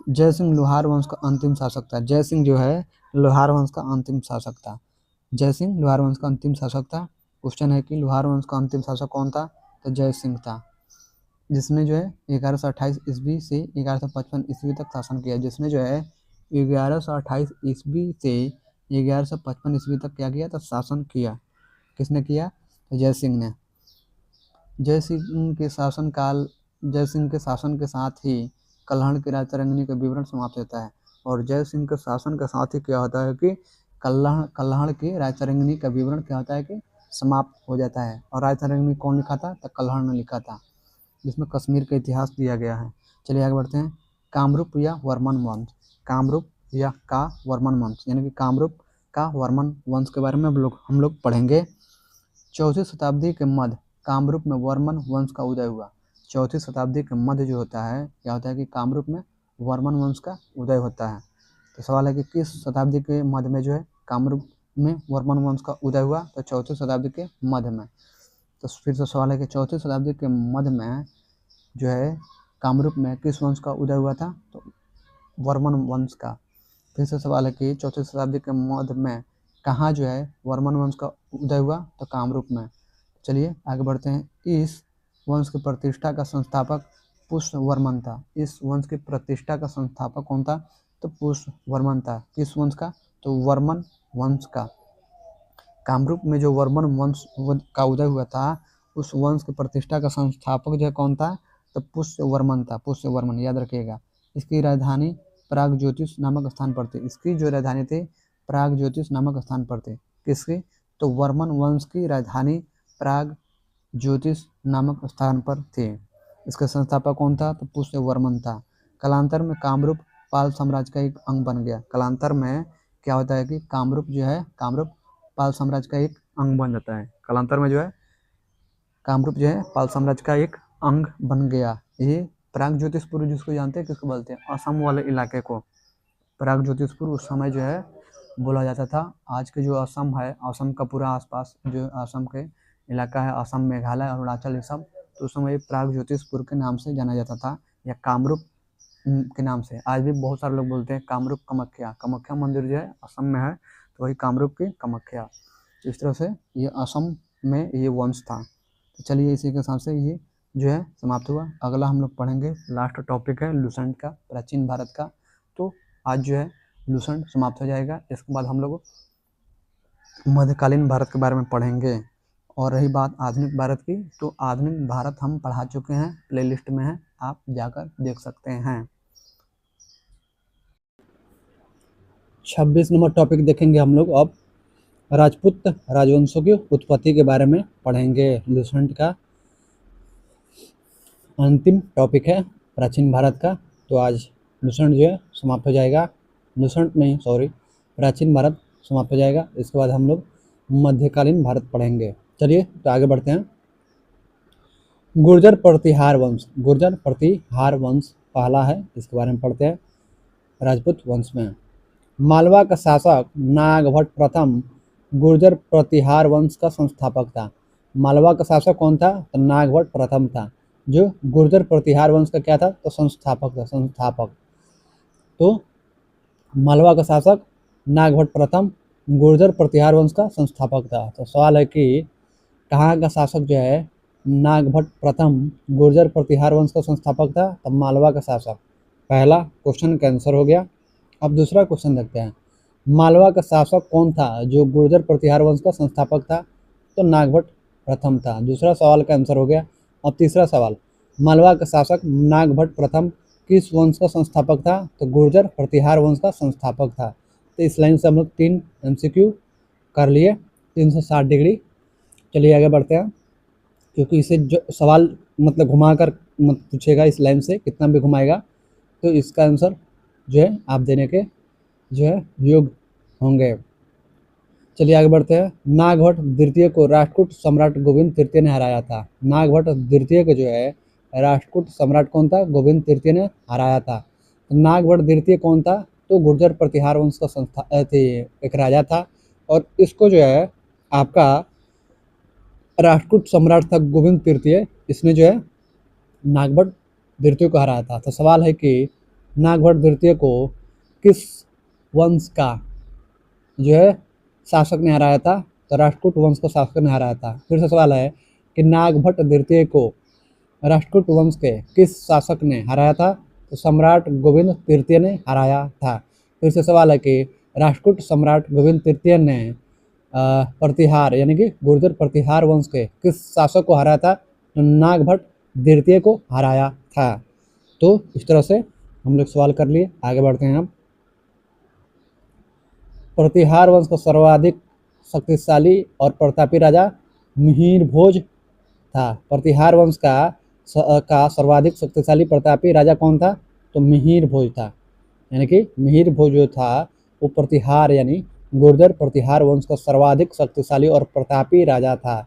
जय सिंह लोहार वंश का अंतिम शासक था। जय सिंह जो है लोहार वंश का अंतिम शासक था। जय सिंह लोहार वंश का अंतिम शासक था। क्वेश्चन है कि लोहार वंश का अंतिम शासक कौन था? तो जय सिंह था, जिसने जो है 1128 ईस्वी से 1155 ईस्वी तक शासन किया। जिसने जो है 1128 ईस्वी से 1155 ईस्वी तक क्या किया? तो शासन किया। किसने किया? तो जय सिंह ने। जय सिंह के शासनकाल जय सिंह के शासन के साथ ही कल्हण की राजतरंगिणी का विवरण समाप्त होता है। और जय सिंह के शासन के साथ ही क्या होता है कि कल्हण की राजतरंगिणी का विवरण क्या होता है कि समाप्त हो जाता है। और राजतरंगिणी कौन लिखा था? तो कल्हण ने लिखा था, जिसमें कश्मीर का इतिहास दिया गया है। चलिए आगे बढ़ते हैं। कामरूप या वर्मन वंश। कामरूप या का वर्मन वंश, यानी कि कामरूप का वर्मन वंश के बारे में हम लोग पढ़ेंगे। 4वीं शताब्दी के मध्य कामरूप में वर्मन वंश का उदय हुआ। 4वीं शताब्दी के मध्य जो होता है क्या होता है कि कामरूप में वर्मन वंश का उदय होता है। तो सवाल है कि किस शताब्दी के मध्य में जो है कामरूप में वर्मन वंश का उदय हुआ? तो 4वीं शताब्दी के मध्य में। तो फिर से सवाल है कि 4वीं शताब्दी के मध्य में जो है कामरूप में किस वंश का उदय हुआ था? तो वर्मन वंश का। फिर से सवाल है कि 4वीं शताब्दी के मध्य में कहाँ जो है वर्मन वंश का उदय हुआ? तो कामरूप में। चलिए आगे बढ़ते हैं। इस वंश की प्रतिष्ठा का संस्थापक पुष्यवर्मन था। इस वंश की प्रतिष्ठा का संस्थापक कौन था? तो पुष्यवर्मन था। किस वंश का? तो वर्मन वंश का। कामरूप में जो वर्मन वंश का उदय हुआ था, उस वंश की प्रतिष्ठा का संस्थापक जो है कौन था? तो पुष्यवर्मन था। पुष्यवर्मन याद रखिएगा। इसकी राजधानी प्रागज्योतिष नामक स्थान पर थी। इसकी जो राजधानी थी प्रागज्योतिष नामक स्थान पर थी। किसकी? तो वर्मन वंश की राजधानी प्रागज्योतिष नामक स्थान पर थी। इसका संस्थापक कौन था? तो पुष्यवर्मन था। कालांतर में कामरूप पाल साम्राज्य का एक अंग बन गया। कालांतर में क्या होता है कि कामरूप जो है कामरूप पाल साम्राज्य का एक अंग बन जाता है। कालांतर में जो है कामरूप जो है पाल साम्राज्य का एक अंग बन गया। ये प्रागज्योतिषपुर जिसको जानते हैं किसको बोलते हैं? असम वाले इलाके को प्रागज्योतिषपुर उस समय जो है बोला जाता था। आज के जो असम है, असम का पूरा आसपास जो असम के इलाका है, असम, मेघालय, अरुणाचल, ये सब, तो उस समय प्रागज्योतिषपुर के नाम से जाना जाता था, या कामरूप के नाम से। आज भी बहुत सारे लोग बोलते हैं कामरूप कामाख्या। कामाख्या मंदिर जो है असम में है, तो वही कामरूप की कामाख्या। इस तरह से ये असम में ये वंश था। तो चलिए इसी के हिसाब से ये जो है समाप्त हुआ। अगला हम लोग पढ़ेंगे, लास्ट टॉपिक है लुसेंट का, प्राचीन भारत का। तो आज जो है लुसेंट समाप्त हो जाएगा। इसके बाद हम लोग मध्यकालीन भारत के बारे में पढ़ेंगे। और रही बात आधुनिक भारत की, तो आधुनिक भारत हम पढ़ा चुके हैं, प्लेलिस्ट में है, आप जाकर देख सकते हैं। 26 नंबर टॉपिक देखेंगे हम लोग अब, राजपूत राजवंशों की उत्पत्ति के बारे में पढ़ेंगे। लुसेंट का अंतिम टॉपिक है प्राचीन भारत का, तो आज लुसेंट जो है समाप्त हो जाएगा। लुसेंट नहीं, सॉरी, प्राचीन भारत समाप्त हो जाएगा। इसके बाद हम लोग मध्यकालीन भारत पढ़ेंगे। चलिए तो आगे बढ़ते हैं। गुर्जर प्रतिहार वंश, गुर्जर प्रतिहार वंश पहला है, इसके बारे में पढ़ते हैं। राजपूत वंश में मालवा का शासक नागभट्ट प्रथम गुर्जर प्रतिहार वंश का संस्थापक था। मालवा का शासक कौन था? तो नागभट्ट प्रथम था, जो गुर्जर प्रतिहार वंश का क्या था? तो संस्थापक था, संस्थापक। तो मालवा का शासक नागभट्ट प्रथम गुर्जर प्रतिहार वंश का संस्थापक था। तो सवाल है कि कहाँ का शासक जो है नागभट्ट प्रथम गुर्जर प्रतिहार वंश का संस्थापक था? तब मालवा का शासक। पहला क्वेश्चन का आंसर हो गया। अब दूसरा क्वेश्चन देखते हैं। मालवा का शासक कौन था जो गुर्जर प्रतिहार वंश का संस्थापक था? तो नागभट्ट प्रथम था। दूसरा सवाल का आंसर हो गया। अब तीसरा सवाल, मालवा का शासक नागभट्ट प्रथम किस वंश का संस्थापक था? तो गुर्जर प्रतिहार वंश का संस्थापक था। तो इस लाइन से हम लोग 3 MCQ कर लिए, 360 डिग्री। चलिए आगे बढ़ते हैं, क्योंकि इसे जो सवाल मतलब घुमा कर मत पूछेगा, इस लाइन से कितना भी घुमाएगा तो इसका आंसर जो है आप देने के जो है योग्य होंगे। चलिए आगे बढ़ते हैं। नागभट्ट द्वितीय को राष्ट्रकूट सम्राट गोविंद तृतीय ने हराया था। नागभट्ट द्वितीय को जो है राष्ट्रकूट सम्राट कौन था? गोविंद तृतीय ने हराया था। तो नागभट्ट द्वितीय कौन था? तो गुर्जर प्रतिहार वंश का एक राजा था, और इसको जो है आपका राष्ट्रकूट सम्राट था गोविंद तृतीय, इसने जो है नागभट्ट द्वितीय को हराया था। तो सवाल है कि नागभट्ट द्वितीय को किस वंश का जो है शासक ने हराया था? तो राष्ट्रकूट वंश का शासक ने हराया था। फिर से सवाल है कि नागभट्ट द्वितीय को राष्ट्रकूट वंश के किस शासक ने हराया था? तो सम्राट गोविंद तृतीय ने हराया था। फिर से सवाल है कि राष्ट्रकूट सम्राट गोविंद तृतीय ने प्रतिहार यानी कि गुर्जर प्रतिहार वंश के किस शासक को हराया था? तो नागभट्ट द्वितीय को हराया था। तो इस तरह से हम लोग सवाल कर लिए। आगे बढ़ते हैं हम। प्रतिहार वंश का सर्वाधिक शक्तिशाली और प्रतापी राजा मिहिर भोज था। प्रतिहार वंश का सर्वाधिक शक्तिशाली प्रतापी राजा कौन था? तो मिहिर भोज था। यानी कि मिहिर भोज जो था वो प्रतिहार यानी गुर्जर प्रतिहार वंश का सर्वाधिक शक्तिशाली और प्रतापी राजा था।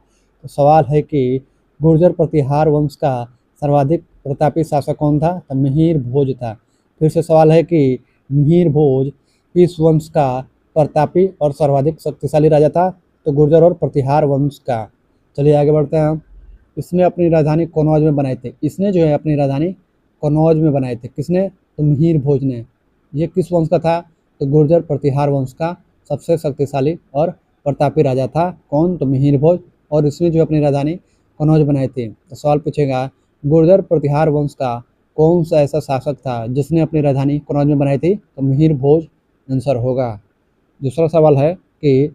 तो सवाल है कि गुर्जर प्रतिहार वंश का सर्वाधिक प्रतापी शासक कौन था? तो मिहिर भोज था। फिर से सवाल है कि मिहिर भोज इस वंश का प्रतापी और सर्वाधिक शक्तिशाली राजा था? तो गुर्जर और प्रतिहार वंश का। चलिए आगे बढ़ते हैं। इसने अपनी राजधानी कन्नौज में बनाई थी। इसने जो है अपनी राजधानी कन्नौज में बनाई थी। किसने? तो मिहिर भोज ने। ये किस वंश का था? तो गुर्जर प्रतिहार वंश का सबसे शक्तिशाली और प्रतापी राजा था। कौन? तो मिहिर भोज। और इसने जो अपनी राजधानी कन्नौज बनाई थी। तो सवाल पूछेगा गुर्जर प्रतिहार वंश का कौन सा ऐसा शासक था जिसने अपनी राजधानी कन्नौज में बनाई थी? तो मिहिर भोज आंसर होगा। दूसरा सवाल है कि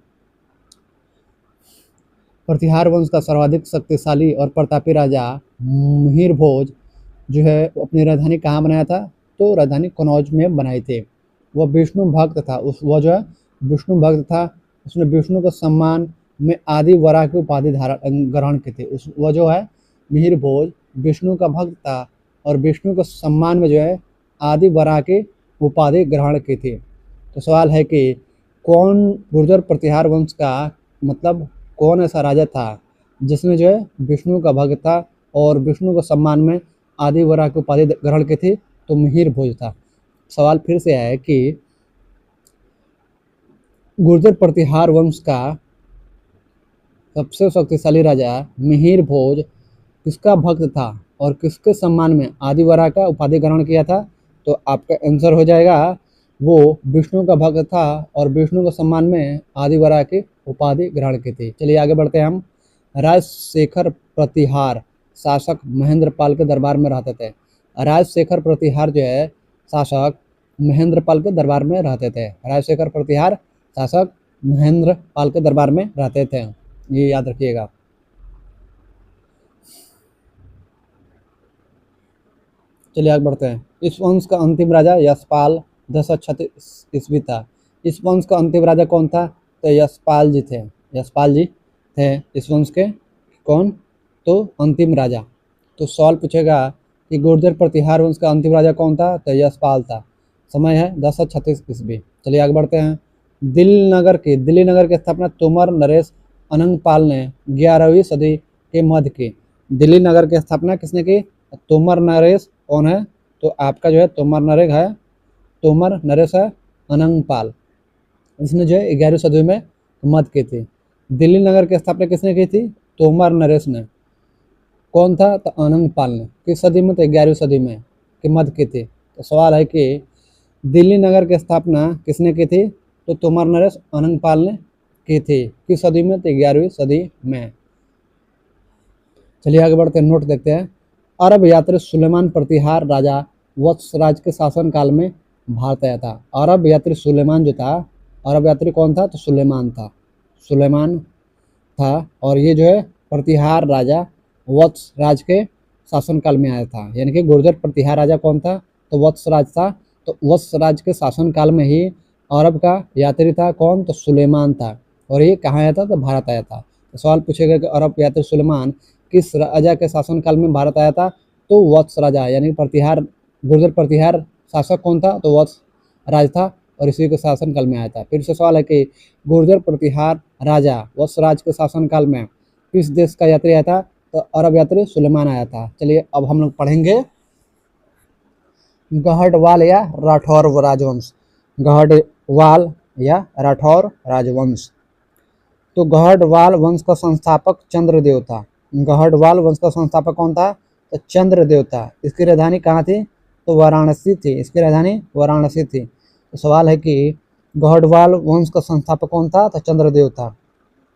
प्रतिहार वंश का सर्वाधिक शक्तिशाली और प्रतापी राजा मिहिर भोज जो है अपनी राजधानी कहाँ बनाया था? तो राजधानी कन्नौज में बनाई थी। वह विष्णु भक्त था। वह जो है विष्णु भक्त था। उसने विष्णु के सम्मान में आदि वराह की उपाधि ग्रहण की थी। वह जो है मिहिर भोज विष्णु का भक्त था और विष्णु के सम्मान में जो है आदि वराह की उपाधि ग्रहण की थी। तो सवाल है कि कौन गुर्जर प्रतिहार वंश का मतलब कौन ऐसा राजा था जिसने जो है विष्णु का भक्त था और विष्णु के सम्मान में आदि वराह की उपाधि ग्रहण की थी? तो मिहिर भोज था। सवाल फिर से है कि गुर्जर प्रतिहार वंश का सबसे शक्तिशाली राजा मिहिर भोज किसका भक्त था और किसके सम्मान में आदि वराह का उपाधि ग्रहण किया था? तो आपका आंसर हो जाएगा वो विष्णु का भक्त था और विष्णु के सम्मान में आदि वराह की उपाधि ग्रहण की थी। चलिए आगे बढ़ते हैं हम। राजशेखर प्रतिहार शासक महेंद्रपाल के दरबार में रहते थे। राजशेखर प्रतिहार जो है शासक महेंद्रपाल के दरबार में रहते थे। राजशेखर प्रतिहार शासक महेंद्रपाल के दरबार में रहते थे, ये याद रखिएगा। चलिए आगे बढ़ते हैं। इस वंश का अंतिम राजा यशपाल 1036 ईस्वी था। इस वंश का अंतिम राजा कौन था? तो यशपाल जी थे। यशपाल जी थे इस वंश के कौन, तो अंतिम राजा। तो सवाल पूछेगा कि गुर्जर प्रतिहार वंश का अंतिम राजा कौन था, तो यशपाल था। समय है 1036 ईस्वी। चलिए आगे बढ़ते हैं। दिल्ली नगर की स्थापना तोमर नरेश अनंगपाल ने 11वीं सदी के मध्य की। दिल्ली नगर की स्थापना किसने की, तोमर नरेश कौन है, तो आपका जो है तोमर नरेश है अनंगपाल, इसने जो है 11वीं सदी में मध्य की थी। दिल्ली नगर की स्थापना किसने की थी, तोमर नरेश ने। कौन था, तो अनंगपाल ने। किस सदी में, तो 11वीं सदी में के मध्य की थी। तो सवाल है कि दिल्ली नगर की स्थापना किसने की थी, तो तोमर नरेश अनंगपाल ने की थी। किस सदी में, तो 11वीं सदी में। चलिए आगे बढ़ते हैं, नोट देखते हैं। अरब यात्री सुलेमान प्रतिहार राजा वत्सराज के शासनकाल में भारत आया था। अरब यात्री सुलेमान जो था, अरब यात्री कौन था, तो सुलेमान था। और ये जो है प्रतिहार राजा वत्सराज के शासनकाल में आया था। यानी कि गुर्जर प्रतिहार राजा कौन था, तो वत्सराज था। तो वत्सराज के शासनकाल में ही अरब का यात्री था कौन, तो सुलेमान था। और ये कहाँ आया था, तो भारत आया था। तो सवाल पूछेगा कि अरब यात्री सुलेमान किस राजा के शासनकाल में भारत आया था, तो वत्स राजा यानी गुर्जर प्रतिहार शासक कौन था, तो वत्स राज था और इसी के शासनकाल में आया था। फिर से सवाल है कि गुर्जर प्रतिहार राजा वत्सराज के शासनकाल में किस देश का यात्री आया था, तो अरब यात्री सुलेमान आया था। चलिए अब हम लोग पढ़ेंगे गहडवाल या राठौर राजवंश। गहडवाल या राठौर राजवंश। तो गहडवाल वंश का संस्थापक चंद्रदेव था। गहडवाल वंश का संस्थापक कौन था, तो चंद्रदेव था। इसकी राजधानी कहाँ थी, तो वाराणसी थी। इसकी राजधानी वाराणसी थी। तो सवाल है कि गहडवाल वंश का संस्थापक कौन था, तो चंद्रदेव था।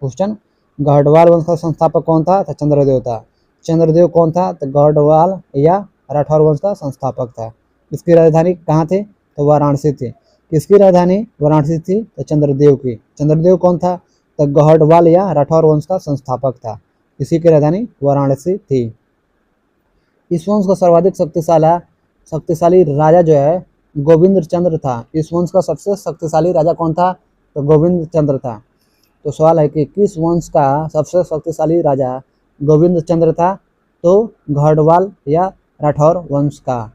क्वेश्चन, गहडवाल वंश का संस्थापक कौन था, तो चंद्रदेव था। चंद्रदेव कौन था, तो गहडवाल या राठौर वंश का संस्थापक था। इसकी राजधानी कहाँ थी, तो वाराणसी थी। किसकी राजधानी वाराणसी थी, तो चंद्रदेव की। चंद्रदेव कौन था, तो गहडवाल या राठौर वंश का संस्थापक था। इसी की राजधानी वाराणसी थी। इस वंश का सर्वाधिक शक्तिशाली राजा जो है गोविंद चंद्र था। इस वंश का सबसे शक्तिशाली राजा कौन था, तो गोविंद चंद्र था। तो सवाल है कि किस वंश का सबसे शक्तिशाली राजा गोविंद चंद्र था, तो गहडवाल या राठौर वंश का।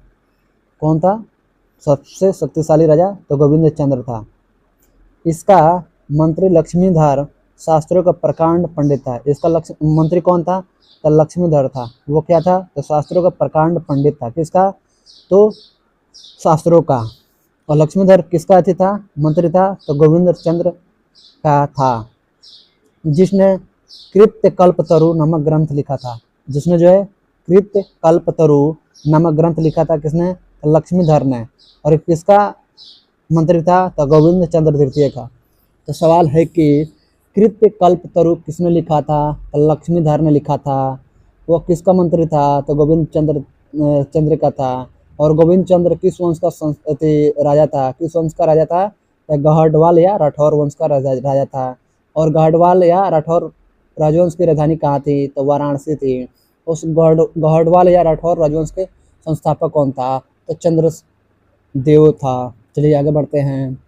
कौन था सबसे शक्तिशाली राजा, तो गोविंद चंद्र था। इसका मंत्री लक्ष्मीधर शास्त्रों का प्रकांड पंडित था। इसका मंत्री कौन था, तो लक्ष्मीधर था। वो क्या था, तो शास्त्रों का प्रकांड पंडित था। किसका, तो शास्त्रों का। और लक्ष्मीधर किसका अतिथि था, मंत्री था, तो गोविंद चंद्र का था। जिसने कृत्य कल्पतरु नामक ग्रंथ लिखा था। जिसने जो है कृत्य कल्पतरु नामक ग्रंथ लिखा था, किसने, तो लक्ष्मीधर ने। और किसका मंत्री था, तो गोविंद चंद्र तृतीय का। तो सवाल है कि कृत्य कल्पतरु किसने लिखा था, तो लक्ष्मीधर ने लिखा था। वो किसका मंत्री था, तो गोविंद चंद्र का था। और गोविंद चंद्र किस वंश का राजा था, किस वंश का राजा था, तो गहडवाल या राठौर वंश का राजा था। और गहडवाल या राठौर राजवंश की राजधानी कहाँ थी, तो वाराणसी थी। उस गहडवाल या राठौर राजवंश के संस्थापक कौन था, तो चंद्रदेव था। चलिए आगे बढ़ते हैं।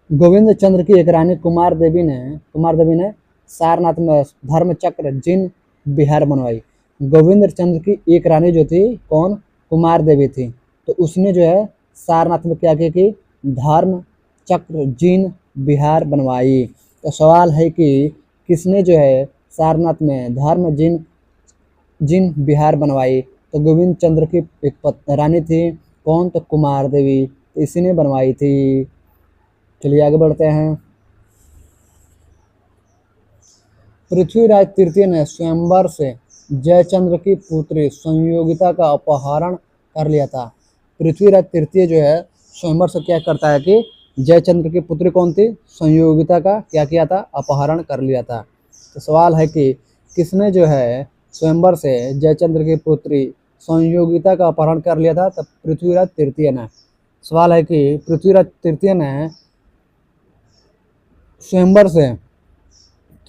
गोविंद चंद्र की एक रानी कुमार देवी ने सारनाथ में धर्म चक्र जिन बिहार बनवाई। गोविंद चंद्र की एक रानी जो थी कौन, कुमार देवी थी। तो उसने जो है सारनाथ में क्या किया कि धर्म चक्र जिन बिहार बनवाई। तो सवाल है कि किसने जो है सारनाथ में धर्म जिन बिहार बनवाई, तो गोविंद चंद्र की एक रानी थी कौन, तो कुमार देवी। तो इसी ने बनवाई थी। चलिए आगे बढ़ते हैं। पृथ्वीराज तृतीय ने स्वयंवर से जयचंद्र की पुत्री संयोगिता का अपहरण कर लिया था। पृथ्वीराज तृतीय जो है स्वयंवर से क्या करता है कि जयचंद्र की पुत्री कौन थी, संयोगिता का क्या किया था, अपहरण कर लिया था। तो सवाल है कि किसने जो है स्वयंवर से जयचंद्र की पुत्री संयोगिता का अपहरण कर लिया था, तब पृथ्वीराज तृतीय ने। सवाल है कि पृथ्वीराज तृतीय ने स्वयंवर से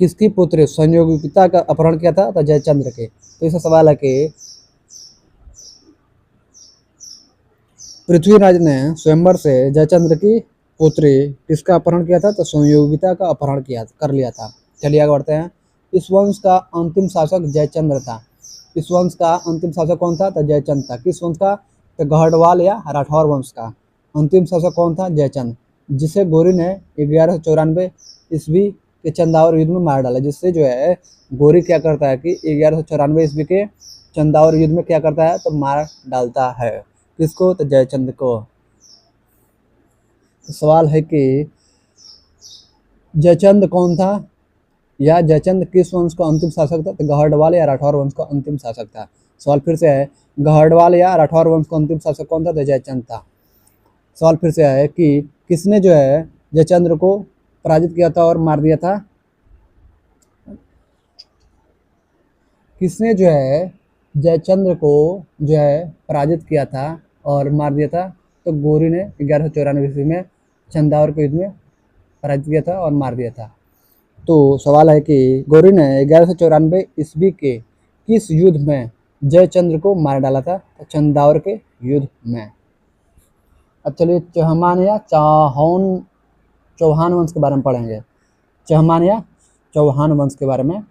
किसकी पुत्री संयोगिता का अपहरण किया था, तो जयचंद्र के। तो इससे सवाल है कि पृथ्वीराज ने स्वयंवर से जयचंद्र की पुत्री किसका अपहरण किया था? तो संयोगिता का अपहरण कर लिया था। चलिए आगे बढ़ते हैं। इस वंश का अंतिम शासक जयचंद्र था। इस वंश का अंतिम शासक कौन था? तो जयचंद्र था। किस वंश का? तो गढ़वाल या राठौर वंश का अंतिम शासक कौन था? जयचंद्र, जिसे गोरी ने 1194 ईस्वी के चंदावर युद्ध में मार डाला। जिससे जो है गोरी क्या करता है कि 1194 ईस्वी के चंदावर युद्ध में क्या करता है? तो मार डालता है। किसको? तो जयचंद्र को। तो सवाल है कि जयचंद्र कौन था या जयचंद्र किस वंश का अंतिम शासक था? तो गढ़वाल या राठौर वंश का अंतिम शासक था। सवाल फिर से है, गढ़वाल या राठौर वंश का अंतिम शासक कौन था? तो जयचंद्र था। सवाल फिर से है कि किसने जो है जयचंद्र को पराजित किया था और मार दिया था? किसने जो है जयचंद्र को जो है पराजित किया था और मार दिया था? तो गोरी ने 1194 ईस्वी में चंदावर के युद्ध में पराजित किया था और मार दिया था। तो सवाल है कि गोरी ने 1194 ईस्वी के किस युद्ध में जयचंद्र को मार डाला था? तो चंदावर के युद्ध में। अब चलिए चहमान या चौहान वंश के बारे में पढ़ेंगे। चहमान या चौहान वंश के बारे में,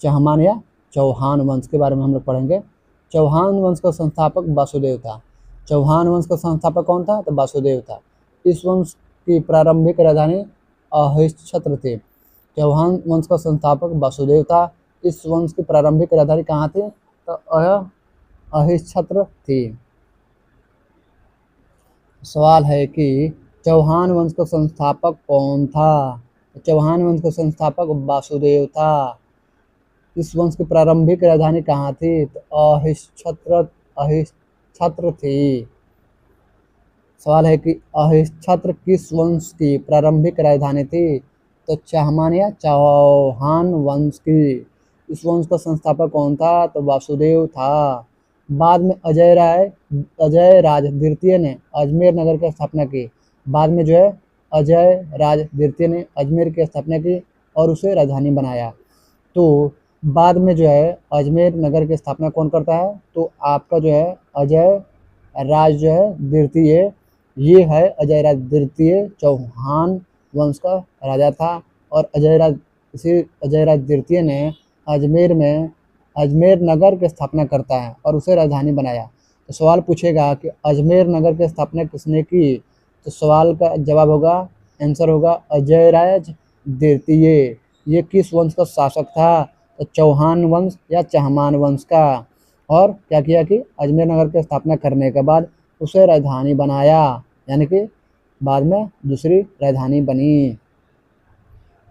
चहमान या चौहान वंश के बारे में हम लोग पढ़ेंगे। चौहान वंश का संस्थापक वासुदेव था। चौहान वंश का संस्थापक कौन था? तो वासुदेव था। इस वंश की प्रारंभिक राजधानी अहिच्छत्र थी। चौहान वंश का संस्थापक वासुदेव था। इस वंश की प्रारंभिक राजधानी कहाँ थी? तो अहिच्छत्र थी। सवाल है कि चौहान वंश का संस्थापक कौन था? चौहान वंश का संस्थापक वासुदेव था। इस वंश की प्रारंभिक राजधानी कहाँ थी? तो अहिच्छत्र थी। सवाल है कि अहिच्छत्र किस वंश की प्रारंभिक राजधानी थी? तो चहमान या चौहान वंश की। इस वंश का संस्थापक कौन था? तो वासुदेव था। बाद में अजय राज द्वितीय ने अजमेर नगर की स्थापना की। बाद में जो है अजय राज द्वितीय ने अजमेर की स्थापना की और उसे राजधानी बनाया। तो बाद में जो है अजमेर नगर की स्थापना कौन करता है? तो आपका जो है अजय राज जो है द्वितीय, ये है अजय राज द्वितीय, चौहान वंश का राजा था। और इसी अजय राज द्वितीय ने अजमेर नगर की स्थापना करता है और उसे राजधानी बनाया। तो सवाल पूछेगा कि अजमेर नगर की स्थापना किसने की? तो सवाल का जवाब होगा, आंसर होगा अजय राज द्वितीय। ये किस वंश का शासक था? तो चौहान वंश या चहमान वंश का। और क्या किया कि अजमेर नगर की स्थापना करने के बाद उसे राजधानी बनाया, यानी कि बाद में दूसरी राजधानी बनी।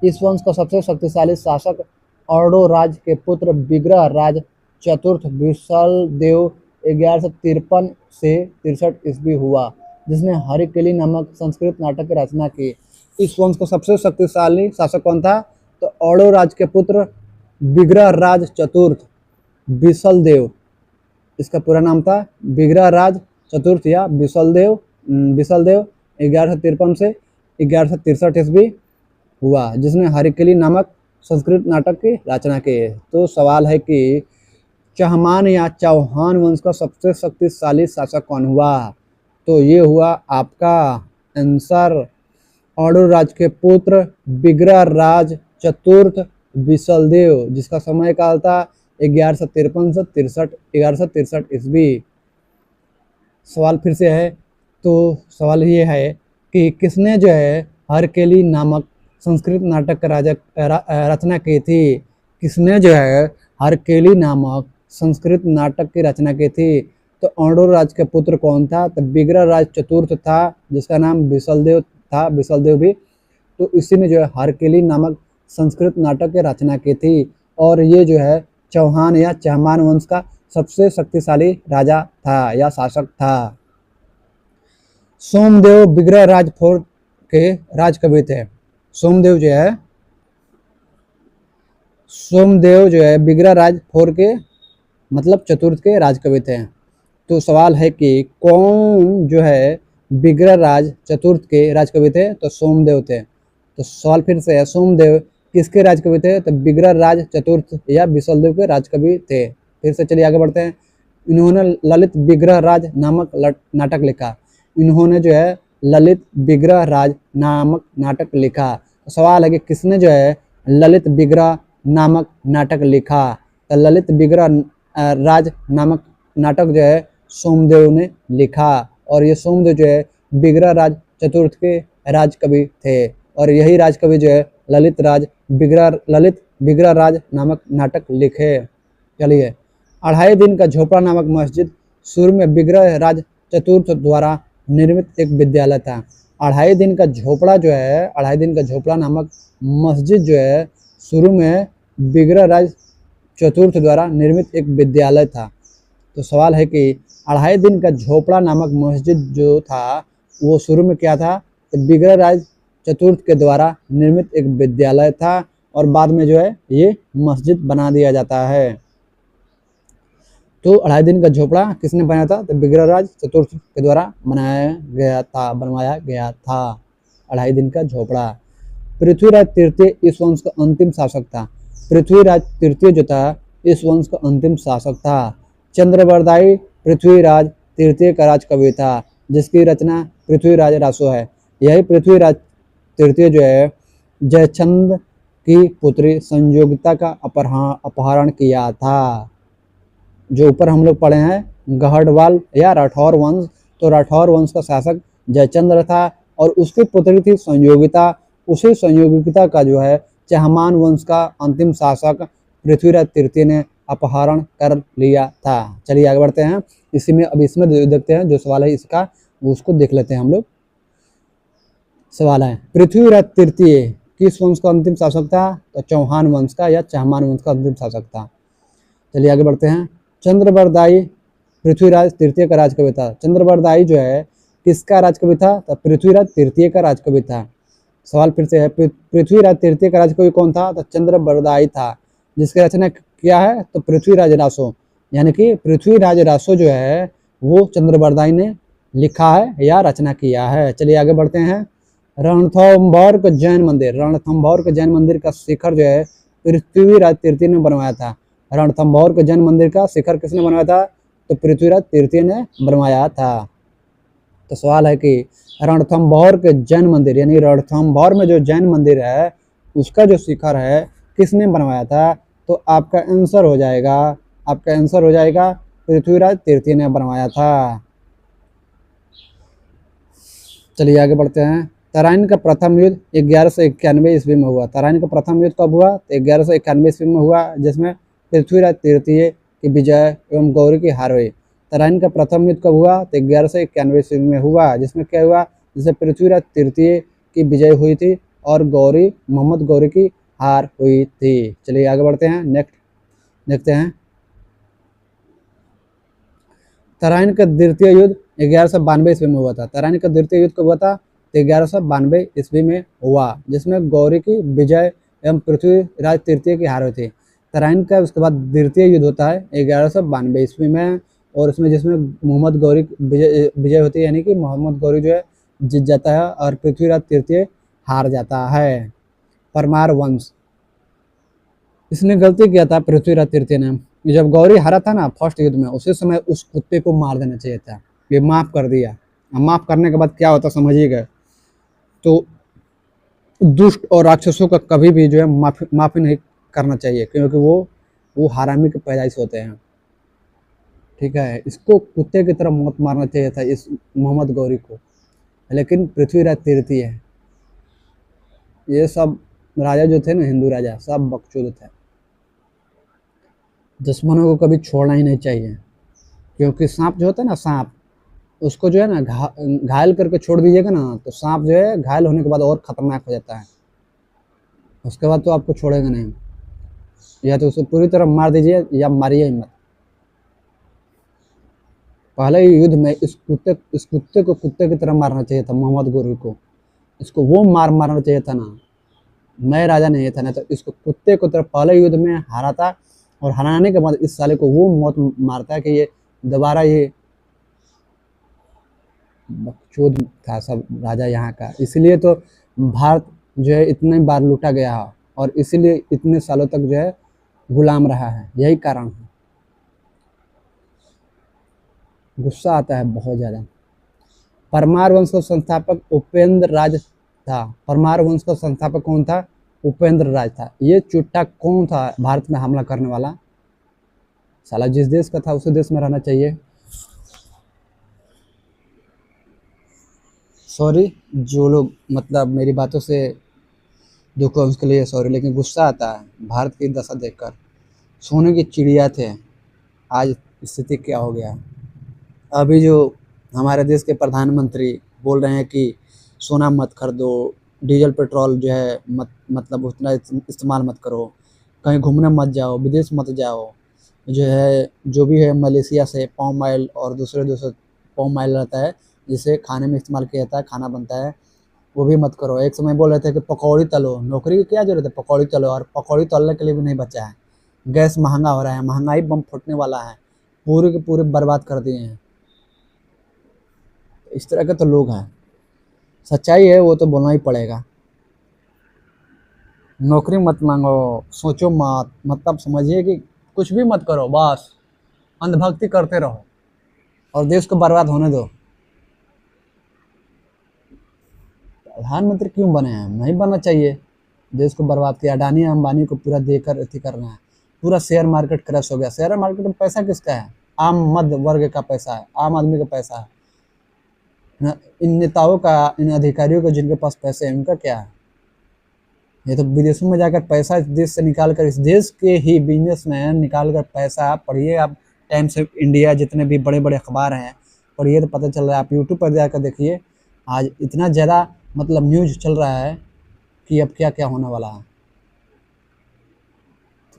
इस वंश का सबसे शक्तिशाली शासक अर्डो राज के पुत्र विग्रह राज चतुर्थ विशलदेव 1153 से 63 ईस्वी हुआ, जिसने हरिकेली नामक संस्कृत नाटक की रचना की। इस वंश का सबसे शक्तिशाली शासक कौन था? तो अर्डो राज के पुत्र विग्रह राज चतुर्थ विशलदेव, इसका पूरा नाम था विग्रह राज चतुर्थ या विशलदेव 1153 से 1163 ईस्वी हुआ, जिसने हरिकेली नामक संस्कृत नाटक की रचना की। तो सवाल है कि चहमान या चौहान वंश का सबसे शक्तिशाली शासक कौन हुआ? तो ये हुआ आपका आंसर अर्डो राज के पुत्र विग्रह राज चतुर्थ विशलदेव, जिसका समय काल था 1153 से 1163 ईस्वी। सवाल फिर से है, तो सवाल ये है कि किसने जो है हरकेली नामक संस्कृत नाटक का रचना की थी? किसने जो है हरकेली नामक संस्कृत नाटक की रचना की थी? तो अर्डो राज के पुत्र कौन था? तो विग्रह राज चतुर्थ था, जिसका नाम विशलदेव था, विशलदेव भी। तो इसी ने जो है हरकेली नामक संस्कृत नाटक की रचना की थी। और ये जो है चौहान या चहमान वंश का सबसे शक्तिशाली राजा था या शासक था। सोमदेव विग्रह राज फोर्ट के राजकवि थे। सोमदेव जो है विग्रह राज फोर के मतलब चतुर्थ के राजकवि थे। तो सवाल है कि कौन जो है विग्रह राज चतुर्थ के राजकवि थे? तो सोमदेव थे। तो सवाल फिर से है, सोमदेव किसके राजकवि थे? तो विग्रह राज चतुर्थ या विशलदेव के राजकवि थे। फिर से चलिए आगे बढ़ते हैं। इन्होंने ललित विग्रह राज नामक नाटक लिखा। इन्होंने जो है ललित विग्रह राज नामक नाटक लिखा। तो सवाल है कि किसने जो है ललित विग्रह नामक नाटक लिखा। तो ललित विग्रह राज नामक नाटक जो है सोमदेव ने लिखा, और ये सोमदेव जो है विग्रह राज चतुर्थ के राजकवि थे, और यही राजकवि जो है ललित विग्रह राज नामक नाटक लिखे। चलिए, 2.5 दिन का झोपड़ा नामक मस्जिद शुरू में विग्रह राज चतुर्थ द्वारा निर्मित एक विद्यालय था। 2.5 दिन का झोपड़ा जो है, 2.5 दिन का झोपड़ा नामक मस्जिद जो है शुरू में विग्रह राज चतुर्थ द्वारा निर्मित एक विद्यालय था। तो सवाल है कि 2.5 दिन का झोपड़ा नामक मस्जिद जो था वो शुरू में क्या था, तो विग्रह राज चतुर्थ के द्वारा निर्मित एक विद्यालय था, और बाद में जो है ये मस्जिद बना दिया जाता है। तो 2.5 दिन का झोपड़ा किसने बनाया था, तो विग्रह राज चतुर्थ के द्वारा बनवाया गया था 2.5 दिन का झोपड़ा। पृथ्वीराज तृतीय इस वंश का अंतिम शासक था। पृथ्वीराज तृतीय जो था इस वंश का अंतिम शासक था। चंद्रबरदाई पृथ्वीराज तृतीय का राजकवि था, जिसकी रचना पृथ्वीराज रासो है। यही पृथ्वीराज तृतीय जो है जयचंद की पुत्री संयोगिता का अपहरण किया था। जो ऊपर हम लोग पढ़े हैं गहडवाल या राठौर वंश, तो राठौर वंश का शासक जयचंद्र था, और उसकी पुत्री थी संयोगिता। उसी संयोगिता का जो है चहमान वंश का अंतिम शासक पृथ्वीराज तृतीय ने अपहरण कर लिया था। चलिए आगे बढ़ते हैं। इसमें देखते हैं जो सवाल है इसका, उसको देख लेते हैं हम लोग। सवाल है पृथ्वीराज तृतीय किस वंश का अंतिम शासक था, तो चौहान वंश का या चहमान वंश का अंतिम शासक था। चलिए आगे बढ़ते हैं। चंद्रबरदाई पृथ्वीराज तृतीय का राजकवि था। चंद्रबरदाई जो है किसका राजकवि था, तो पृथ्वीराज तृतीय का राजकवि था। सवाल फिर से है, पृथ्वीराज तृतीय का राजकवि कौन था, तो चंद्रबरदाई था, जिसकी रचना क्या है, तो पृथ्वीराज रासो, यानी कि पृथ्वीराज रासो जो है वो चंद्रबरदाई ने लिखा है या रचना किया है। चलिए आगे बढ़ते हैं। रणथंभौर जैन मंदिर का शिखर जो है पृथ्वीराज तृतीय ने बनवाया था। रणथंभौर के जैन मंदिर का शिखर किसने बनवाया था, तो पृथ्वीराज तृतीय ने बनवाया था। तो सवाल है कि रणथंभौर के जैन मंदिर, यानी रणथंभौर में जो जैन मंदिर है उसका जो शिखर है किसने बनवाया था, तो आपका आंसर हो जाएगा पृथ्वीराज तृतीय ने बनवाया था। चलिए आगे बढ़ते हैं। तराइन का प्रथम युद्ध 1191 ईस्वी में हुआ। तराइन का प्रथम युद्ध कब हुआ, तो 1191 ईस्वी में हुआ, जिसमें पृथ्वीराज तृतीय की विजय एवं गौरी की हार हुई। तराइन का प्रथम युद्ध कब हुआ, तो 1191 ईस्वी में हुआ, जिसमें क्या हुआ, जिसमें पृथ्वीराज तृतीय की विजय हुई थी और मोहम्मद गौरी की हार हुई थी। चलिए आगे बढ़ते हैं। नेक्स्ट देखते हैं। तराइन का द्वितीय युद्ध 1192 ईस्वी में हुआ था। तराइन का द्वितीय युद्ध कब हुआ था, तो 1192 ईस्वी में हुआ, जिसमें गौरी की विजय एवं पृथ्वीराज तृतीय की हार हुई थी। तराइन का उसके बाद द्वितीय युद्ध होता है 1192 ईस्वी में, और जिसमें मोहम्मद गौरी विजय होती है, यानी कि मोहम्मद गौरी जो है जीत जाता है और पृथ्वीराज तृतीय हार जाता है। परमार वंश, इसने गलती किया था पृथ्वीराज तृतीय ने, जब गौरी हारा था ना फर्स्ट युद्ध में, उसी समय उस कुत्ते को मार देना चाहिए था। ये माफ कर दिया। माफ करने के बाद क्या होता समझिएगा, तो दुष्ट और राक्षसों का कभी भी जो है माफी नहीं करना चाहिए, क्योंकि वो हरामी के पैदाइश होते हैं। ठीक है, इसको कुत्ते की तरह मौत मारना चाहिए था इस मोहम्मद गौरी को, लेकिन पृथ्वीराज तृतीय है। ये सब राजा जो थे ना, हिंदू राजा, सब बकचोद थे। दुश्मनों को कभी छोड़ना ही नहीं चाहिए, क्योंकि सांप जो होता है ना, सांप उसको जो है ना घायल करके छोड़ दीजिएगा ना, तो सांप जो है घायल होने के बाद और खतरनाक हो जाता है। उसके बाद तो आपको छोड़ेगा नहीं, या तो उसे पूरी तरह मार दीजिए या मारिए ही मत। पहले ही युद्ध में इस कुत्ते को कुत्ते की तरह मारना चाहिए था मोहम्मद गौरी को। इसको वो मारना चाहिए था ना, मैं राजा नहीं था ना, तो इसको कुत्ते को तरह पहले युद्ध में हारा था, और हराने के बाद इस साले को वो मौत मारता है कि ये दोबारा ये बकचोद था सब राजा यहाँ का। इसलिए तो भारत जो है इतने बार लूटा गया है, और इसीलिए इतने सालों तक जो है गुलाम रहा है, यही कारण है। गुस्सा आता है बहुत ज़्यादा। परमार वंश का संस्थापक उपेंद्र राज था। परमार वंश का संस्थापक कौन था? उपेंद्र राज था। ये चुट्टा कौन था भारत में हमला करने वाला? साला जिस देश का था उसी देश में रहना चाहिए। सॉरी जो लोग मतलब मेरी बातों से दुख है उसके लिए सॉरी, लेकिन गुस्सा आता है भारत की दशा देखकर। सोने की चिड़िया थे, आज स्थिति क्या हो गया। अभी जो हमारे देश के प्रधानमंत्री बोल रहे हैं कि सोना मत खरीदो, डीजल पेट्रोल जो है मतलब उतना इस्तेमाल मत करो, कहीं घूमने मत जाओ, विदेश मत जाओ, जो है जो भी है मलेशिया से पाम ऑयल और दूसरे पाम ऑयल रहता है जिसे खाने में इस्तेमाल किया जाता है, खाना बनता है, वो भी मत करो। एक समय बोल रहे थे कि पकौड़ी तलो, नौकरी की क्या जरूरत है, पकौड़ी तलो, और पकौड़ी तलने के लिए भी नहीं बचा है। गैस महंगा हो रहा है, महंगाई बम फूटने वाला है, पूरे के पूरे बर्बाद कर दिए हैं। इस तरह के तो लोग हैं, सच्चाई है वो तो बोलना ही पड़ेगा। नौकरी मत मांगो, सोचो मत, मतलब समझिए कि कुछ भी मत करो, बस अंधभक्ति करते रहो और देश को बर्बाद होने दो। प्रधानमंत्री क्यों बने हैं? नहीं बनना चाहिए, देश को बर्बाद किया। अडानी अंबानी को पूरा देकर अति करना है। पूरा शेयर मार्केट क्रैश हो गया। शेयर मार्केट में पैसा किसका है? आम मध्य वर्ग का पैसा है, आम आदमी का पैसा है। इन नेताओं का, इन अधिकारियों का जिनके पास पैसे हैं उनका क्या है? ये तो विदेशों में जाकर पैसा इस देश से निकाल कर, इस देश के ही बिजनेसमैन निकाल कर पैसा, पढ़िए आप टाइम्स ऑफ इंडिया, जितने भी बड़े बड़े अखबार हैं पढ़िए तो पता चल रहा है। आप यूट्यूब पर जाकर देखिए, आज इतना ज़्यादा मतलब न्यूज चल रहा है कि अब क्या क्या होने वाला है।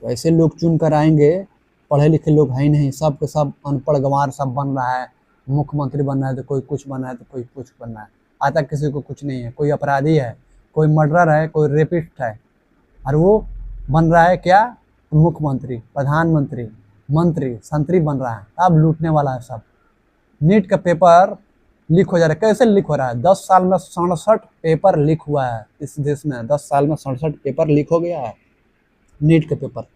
तो ऐसे लोग चुन कर आएंगे, पढ़े लिखे लोग है ही नहीं, सब के सब अनपढ़ गंवार सब बन रहा है। मुख्यमंत्री बन रहा है तो कोई कुछ बन रहा है तो कोई कुछ बन रहा है, आता किसी को कुछ नहीं है। कोई अपराधी है, कोई मर्डरर है, कोई रेपिस्ट है, और वो बन रहा है क्या? मुख्यमंत्री, प्रधानमंत्री, मंत्री, संतरी बन रहा है। अब लूटने वाला है सब। नीट का पेपर लीक हो जा रहा है। कैसे लीक हो रहा है? 10 साल में 67 पेपर लीक हुआ है इस देश में। 10 साल में 67 पेपर लीक हो गया है, नीट के पेपर।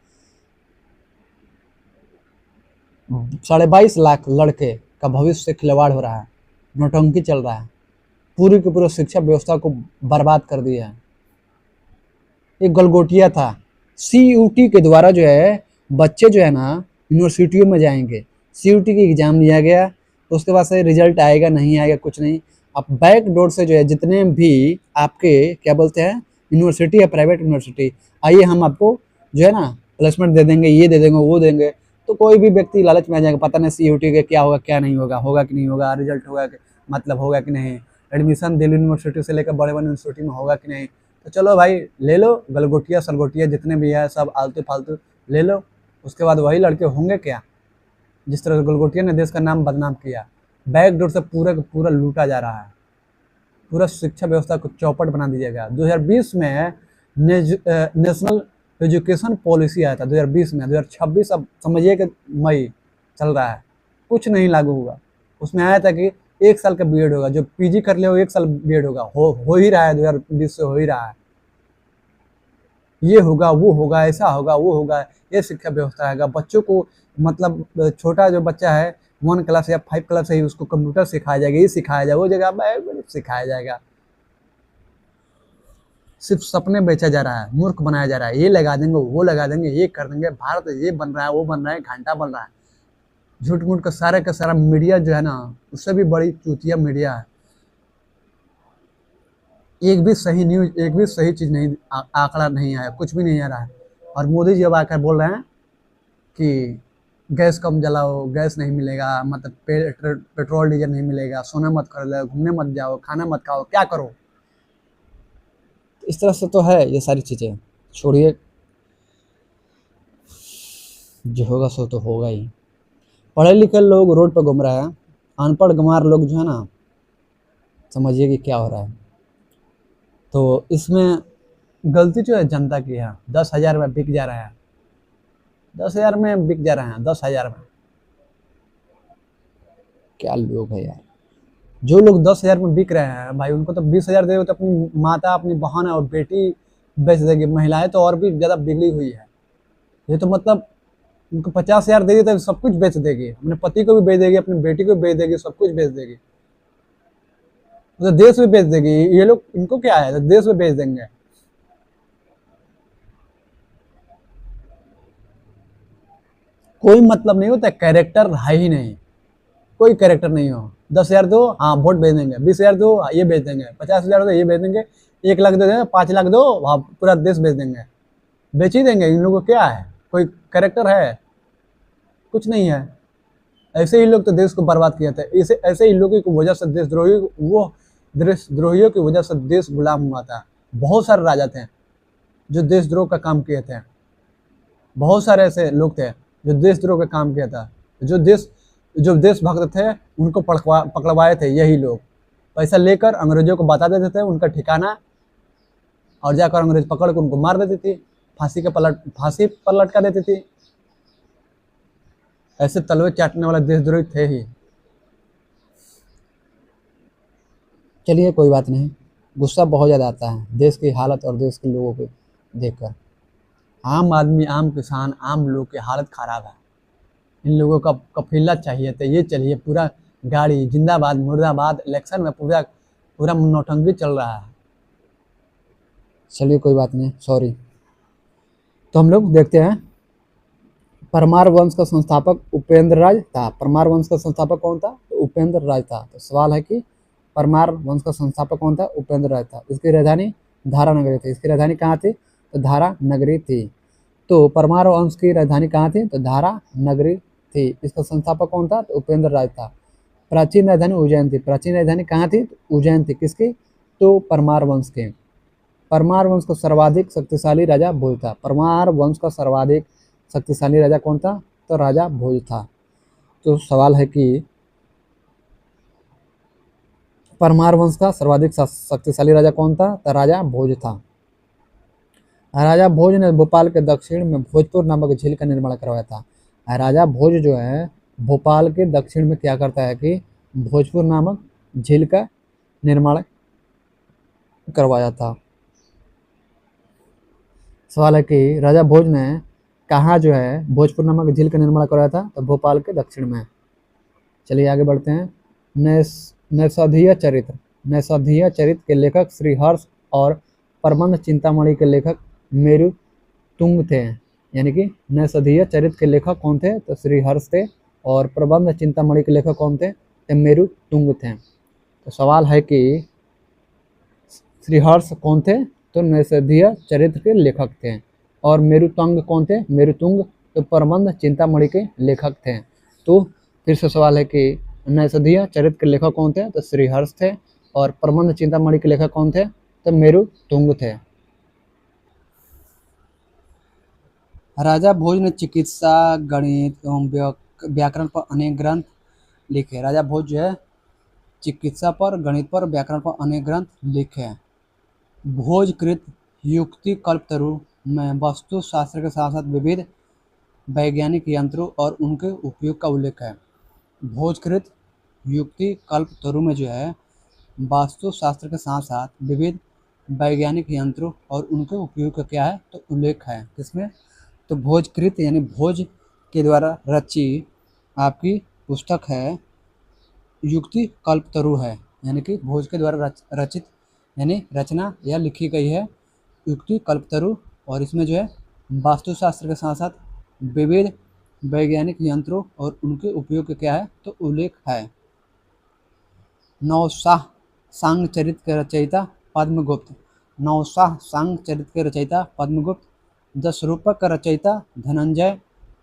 22.5 लाख लड़के का भविष्य से खिलवाड़ हो रहा है, नौटंकी चल रहा है, पूरी की पूरी शिक्षा व्यवस्था को बर्बाद कर दिया है। एक गलगोटिया था। CUT के द्वारा जो है बच्चे जो है ना यूनिवर्सिटियों में जाएंगे, CUT की एग्जाम लिया गया, तो उसके बाद से रिजल्ट आएगा नहीं आएगा कुछ नहीं। अब बैक डोर से जो है जितने भी आपके क्या बोलते हैं यूनिवर्सिटी है, प्राइवेट यूनिवर्सिटी, आइए हम आपको जो है ना प्लेसमेंट दे देंगे, ये दे देंगे, वो देंगे। तो कोई भी व्यक्ति लालच में आ जाएगा, पता नहीं CUT के क्या होगा क्या नहीं होगा, होगा कि नहीं होगा, रिजल्ट होगा मतलब होगा कि नहीं, एडमिशन दिल्ली यूनिवर्सिटी से लेकर बड़े बड़े यूनिवर्सिटी में होगा कि नहीं। तो चलो भाई ले लो, गलगोटिया सलगोटिया जितने भी है सब आलतू फालतू ले लो। उसके बाद वही लड़के होंगे क्या? जिस तरह से गलगोटिया ने देश का नाम बदनाम किया, बैकडोर से पूरा का पूरा लूटा जा रहा है, पूरा शिक्षा व्यवस्था को चौपट बना दिया गया। 2020 में नेशनल एजुकेशन पॉलिसी आया था 2020 में, 2026 अब समझिए कि मई चल रहा है, कुछ नहीं लागू हुआ। उसमें आया था कि 1 साल का बीएड होगा, जो PG कर ले वो 1 साल बीएड होगा, हो ही रहा है, 2020 से हो ही रहा है। ये होगा, वो होगा, ऐसा होगा, वो होगा, ये शिक्षा व्यवस्था है। बच्चों को मतलब छोटा जो बच्चा है 1 क्लास या 5 क्लास से ही उसको कंप्यूटर सिखाया जाएगा, ये सिखाया जाएगा, वो जगह सिखाया जाएगा। सिर्फ सपने बेचा जा रहा है, मूर्ख बनाया जा रहा है। ये लगा देंगे, वो लगा देंगे, ये कर देंगे, भारत ये बन रहा है, वो बन रहा है, घंटा बन रहा है। झूठ मूठ का सारा मीडिया जो है ना, उससे भी बड़ी चूतिया मीडिया है। एक भी सही न्यूज, एक भी सही चीज़ नहीं, आंकड़ा नहीं आया, कुछ भी नहीं आ रहा है। और मोदी जी अब आकर बोल रहे हैं कि गैस कम जलाओ, गैस नहीं मिलेगा, मतलब पेट्रोल डीजल नहीं मिलेगा, सोना मत खरीदो, घूमने मत जाओ, खाना मत खाओ, क्या करो। इस तरह से तो है ये सारी चीज़ें। छोड़िए, जो होगा सो तो होगा ही। पढ़े लिखे लोग रोड पर घूम रहे हैं, अनपढ़ गंवार लोग जो है ना, समझिए कि क्या हो रहा है। तो इसमें गलती जो है जनता की है। 10,000 में बिक जा रहा है, 10,000 में बिक जा रहे हैं, 10,000 में। क्या लोग है यार, जो लोग 10,000 में बिक रहे हैं भाई, उनको तो 20,000 दे तो अपनी माता, अपनी बहन और बेटी बेच देगी। महिलाएं तो और भी ज़्यादा बिगड़ी हुई है। ये तो मतलब उनको 50,000 दे दी तो सब कुछ बेच देगी, अपने पति को भी बेच देगी, अपनी बेटी को भी बेच देगी, सब कुछ बेच देगी। तो देश में बेच देंगे ये लोग, इनको क्या है, तो देश में बेच देंगे। कोई मतलब नहीं होता, कैरेक्टर है ही नहीं, कोई कैरेक्टर नहीं हो। 10,000 दो, हाँ वोट भेज देंगे। 20,000 दो, हाँ, ये भेज देंगे। 50,000 दो, ये भेज देंगे। 1 लाख दे देंगे, 5 लाख दो, वहाँ पूरा देश भेज देंगे। बेच ही देंगे। इन लोगों को क्या है, कोई कैरेक्टर है, कुछ नहीं है। ऐसे ही लोग तो देश को बर्बाद किए थे। इसे ऐसे ही लोगों की वजह से देशद्रोहियों की वजह से देश गुलाम हुआ था। बहुत सारे राजा थे जो देशद्रोह का काम किए थे। बहुत सारे ऐसे लोग थे जो देशद्रोह का काम किया था। जो देशभक्त थे उनको पकड़वाए थे यही लोग। पैसा लेकर अंग्रेजों को बता देते थे उनका ठिकाना, और जाकर अंग्रेज पकड़ कर उनको मार देती थी, फांसी पर लटका देती थी। ऐसे तलवे चाटने वाले देशद्रोही थे ही। चलिए कोई बात नहीं, गुस्सा बहुत ज़्यादा आता है देश की हालत और देश के लोगों को देखकर। आम आदमी, आम किसान, आम लोग की हालत खराब है। इन लोगों का कफिला चाहिए तो ये चलिए पूरा गाड़ी जिंदाबाद मुर्दाबाद, इलेक्शन में पूरा पूरा नौटंकी चल रहा है। चलिए कोई बात नहीं, सॉरी। तो हम लोग देखते हैं, परमार वंश का संस्थापक उपेंद्र राज था। परमार वंश का संस्थापक कौन था, तो उपेंद्र राज था। तो सवाल है कि परमार वंश का संस्थापक कौन था, उपेंद्र राज था। इसकी राजधानी धारा नगरी थी। इसकी राजधानी कहाँ थी, तो धारा नगरी थी। तो परमार वंश की राजधानी कहाँ थी, तो धारा नगरी थी। इसका संस्थापक कौन था, तो उपेंद्र राज था। प्राचीन राजधानी उज्जैन थी। प्राचीन राजधानी कहाँ थी, तो उज्जैन थी। किसकी, तो परमार वंश के। परमार वंश का सर्वाधिक शक्तिशाली राजा भोज था। परमार वंश का सर्वाधिक शक्तिशाली राजा कौन था, तो राजा भोज था। तो सवाल है कि परमार वंश का सर्वाधिक शक्तिशाली राजा कौन था, तो राजा भोज था। राजा भोज ने भोपाल के दक्षिण में भोजपुर नामक झील का निर्माण करवाया था। राजा भोज जो है भोपाल के दक्षिण में क्या करता है कि भोजपुर नामक झील का निर्माण करवाया था। सवाल है कि राजा भोज ने कहाँ जो है भोजपुर नामक झील का निर्माण करवाया था, तो भोपाल के दक्षिण में। चलिए आगे बढ़ते हैं। नैषधीय चरित्र। नैषधीय चरित्र के लेखक श्रीहर्ष और प्रबंध चिंतामणि के लेखक मेरु तुंग थे। यानी कि नैषधीय चरित्र के लेखक कौन थे, तो श्रीहर्ष थे, और प्रबंध चिंतामणि के लेखक कौन थे, तो मेरु तुंग थे। तो सवाल है कि श्रीहर्ष कौन थे, तो नैषधीय चरित्र के लेखक थे, और मेरुतंग कौन थे, मेरुतुंग तो प्रबंध चिंतामणि के लेखक थे। तो फिर से सवाल है कि नैषधीय चरित्र के लेखक कौन थे, तो श्रीहर्ष थे, और प्रबंध चिंतामणि के लेखक कौन थे, तो मेरुतुंग थे। राजा भोज ने चिकित्सा, गणित एवं व्याकरण पर अनेक ग्रंथ लिखे। राजा भोज जो है चिकित्सा पर, गणित पर, व्याकरण पर अनेक ग्रंथ लिखे। भोजकृत युक्ति कल्पतरु में वस्तु शास्त्र के साथ साथ विविध वैज्ञानिक यंत्रों और उनके उपयोग का उल्लेख है। भोजकृत युक्ति कल्पतरु में जो है वास्तु शास्त्र के साथ साथ विविध वैज्ञानिक यंत्रों और उनके उपयोग का क्या है, तो उल्लेख है। किसमें, तो भोजकृत यानी भोज के द्वारा रची आपकी पुस्तक है युक्ति कल्पतरु है। यानी कि भोज के द्वारा रचित यानी रचना या लिखी गई है युक्ति कल्पतरु, और इसमें जो है वास्तुशास्त्र के साथ साथ विविध वैज्ञानिक यंत्रों और उनके उपयोग का क्या है, तो उल्लेख है। नौशाह सांग चरित्र के रचयिता पद्मगुप्त। नौशाह सांग चरित्र के रचयिता पद्मगुप्त। 10 रूपक का रचयिता धनंजय,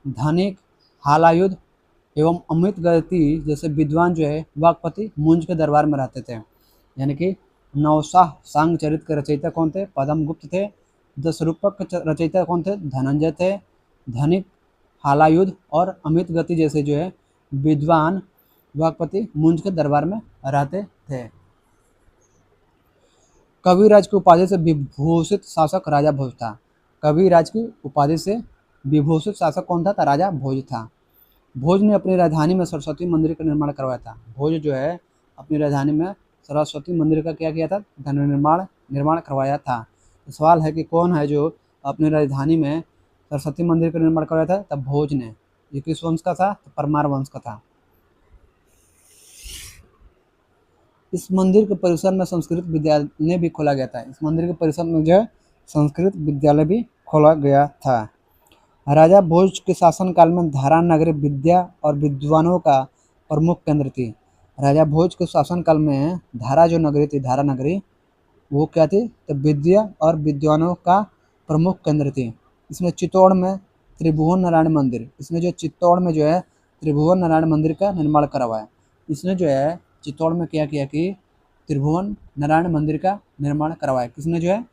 धनिक, हालायुध एवं अमित गति जैसे विद्वान जो है वाकपति मुंज के दरबार में रहते थे। यानी कि नौशाह सांग चरित्र के रचयिता कौन थे, पद्मगुप्त थे। 10 रूपक के रचयिता कौन थे, धनंजय थे, धनिक, हालायुध और अमित गति जैसे जो है विद्वान वाकपति मुंज के दरबार में रहते थे। कविराज की उपाधि से विभूषित शासक राजा भोज था। कविराज की उपाधि से विभूषित शासक कौन था, राजा भोज था। भोज ने अपनी राजधानी में सरस्वती मंदिर का निर्माण करवाया था। भोज जो है अपनी राजधानी में सरस्वती मंदिर का क्या किया था, निर्माण करवाया था। तो सवाल है कि कौन है जो अपनी राजधानी में सरस्वती मंदिर का निर्माण करवाया था, तब भोज ने। ये किस वंश का था, तो परमार वंश का था। इस मंदिर के परिसर में संस्कृत विद्यालय भी खोला गया था। इस मंदिर के परिसर में जो है संस्कृत विद्यालय भी खोला गया था। राजा भोज के शासनकाल में धारा नगरी विद्या और विद्वानों का प्रमुख केंद्र थी। राजा भोज के शासनकाल में धारा जो नगरी थी, धारा नगरी, वो क्या थी, तो विद्या और विद्वानों का प्रमुख केंद्र थी। इसमें चित्तौड़ में त्रिभुवन नारायण मंदिर, इसने जो चित्तौड़ में जो है त्रिभुवन नारायण मंदिर का निर्माण करवाया। इसने जो है चित्तौड़ में क्या किया कि त्रिभुवन नारायण मंदिर का निर्माण करवाया। किसने जो है,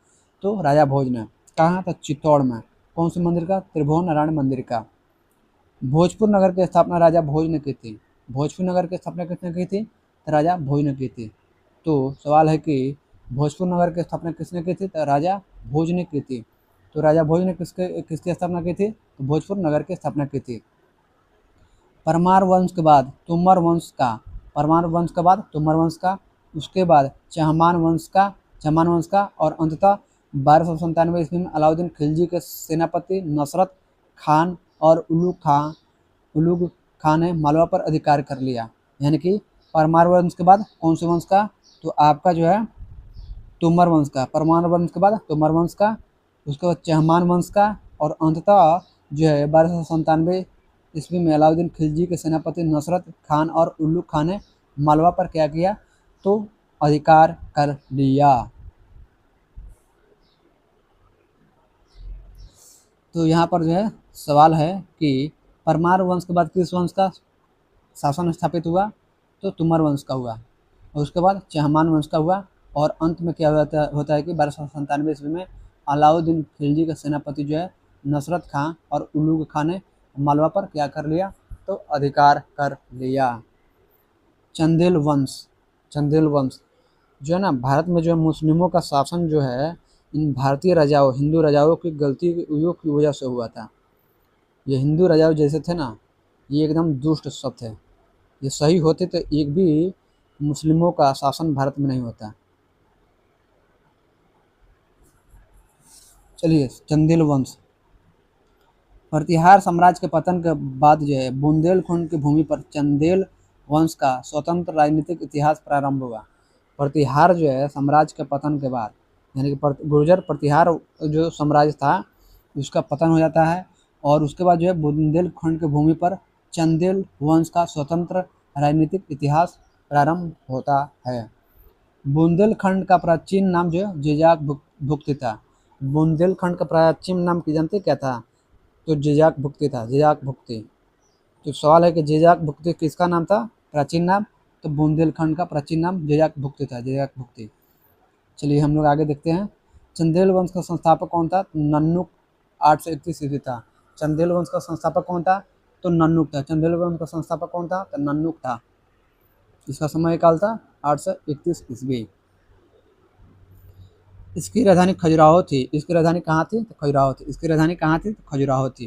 तो राजा भोज ने। कहाँ, तो चित्तौड़ में। कौन से मंदिर का, त्रिभुवन नारायण मंदिर का। भोजपुर नगर की स्थापना राजा भोज ने की थी। भोजपुर नगर की स्थापना किसने की थी, तो राजा भोज ने की थी। तो सवाल है कि भोजपुर नगर की स्थापना किसने की थी, तो राजा भोज ने की थी। तो राजा भोज ने किसकी स्थापना की थी, तो भोजपुर नगर की स्थापना की थी। परमार वंश के बाद तोमर वंश का, परमार वंश के बाद तोमर वंश का, उसके बाद चहमान वंश का और अंततः 1297 ईस्वी में अलाउद्दीन खिलजी के सेनापति नसरत खान और उलुग खान ने मालवा पर अधिकार कर लिया। यानी कि परमार वंश के बाद कौन से वंश का, तो आपका जो है तोमर वंश का। परमार वंश के बाद तोमर वंश का, उसके बाद चहमान वंश का, और अंततः जो है 1297 ईस्वी में अलाउद्दीन खिलजी के सेनापति नसरत खान और उल्लू खान ने मालवा पर क्या किया, तो अधिकार कर लिया। तो यहाँ पर जो है सवाल है कि परमार वंश के बाद किस वंश का शासन स्थापित हुआ, तो तोमर वंश का हुआ, और उसके बाद चहमान वंश का हुआ, और अंत में क्या होता है कि 1297 ईस्वी में अलाउद्दीन खिलजी का सेनापति जो है नसरत खां और उलूग खां ने मालवा पर क्या कर लिया, तो अधिकार कर लिया। चंदेल वंश जो है ना, भारत में जो है मुस्लिमों का शासन जो है इन भारतीय राजाओं, हिंदू राजाओं की गलतियों की वजह से हुआ था। ये हिंदू राजाओं जैसे थे ना, ये एकदम दुष्ट सब थे। ये सही होते तो एक भी मुस्लिमों का शासन भारत में नहीं होता। चलिए, चंदेल वंश। प्रतिहार साम्राज्य के पतन के बाद जो है बुंदेलखंड की भूमि पर चंदेल वंश का स्वतंत्र राजनीतिक इतिहास प्रारंभ हुआ। प्रतिहार जो है साम्राज्य के पतन के बाद, यानी कि गुर्जर प्रतिहार जो साम्राज्य था उसका पतन हो जाता है, और उसके बाद जो है बुंदेलखंड की भूमि पर चंदेल वंश का स्वतंत्र राजनीतिक इतिहास प्रारंभ होता है। बुंदेलखंड का प्राचीन नाम जो है जिजाक भुक्ति था। बुंदेलखंड का प्राचीन नाम की जानते क्या था, तो जिजाक भुक्ति था, जिजाक भुक्ति। तो सवाल है कि जिजाक भुक्ति किसका नाम था, प्राचीन नाम, तो बुंदेलखंड का प्राचीन नाम जिजाक भुक्ति था, जिजाक भुक्ति। चलिए हम लोग आगे देखते हैं। चंदेल वंश का संस्थापक कौन था, नन्नुक 831 ईस्वी था। चंदेल वंश का संस्थापक कौन था, तो नन्नुक था। चंदेल वंश का संस्थापक कौन था, तो नन्नुक था। इसका समय काल था 831 ईस्वी। इसकी राजधानी खजुराहो थी। इसकी राजधानी कहाँ थी, तो खजुराहो थी। इसकी राजधानी कहाँ थी, तो खजुराहो थी।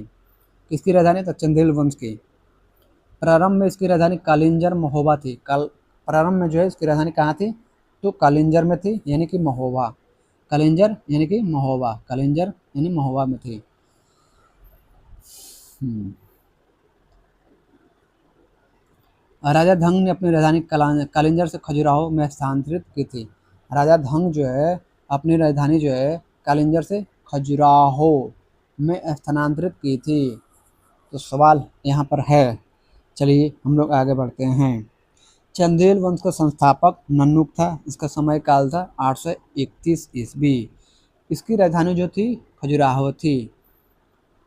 किसकी राजधानी, तो चंदेल वंश की। प्रारंभ में इसकी राजधानी कालिंजर महोबा थी। प्रारंभ में जो है इसकी राजधानी कहाँ थी, तो कालिंजर में थी, यानी कि महोबा। कालिंजर यानी कि महोबा, कालिंजर यानी महोबा में थी। राजा धंग ने अपनी राजधानी कालिंजर से खजुराहो में स्थानांतरित की थी। राजा धंग जो है अपनी राजधानी जो है कालिंजर से खजुराहो में स्थानांतरित की थी। तो सवाल यहाँ पर है, चलिए हम लोग आगे बढ़ते हैं। चंदेल वंश का संस्थापक नन्नुक था। इसका समय काल था 831 ईस्वी। इसकी राजधानी जो थी खजुराहो थी।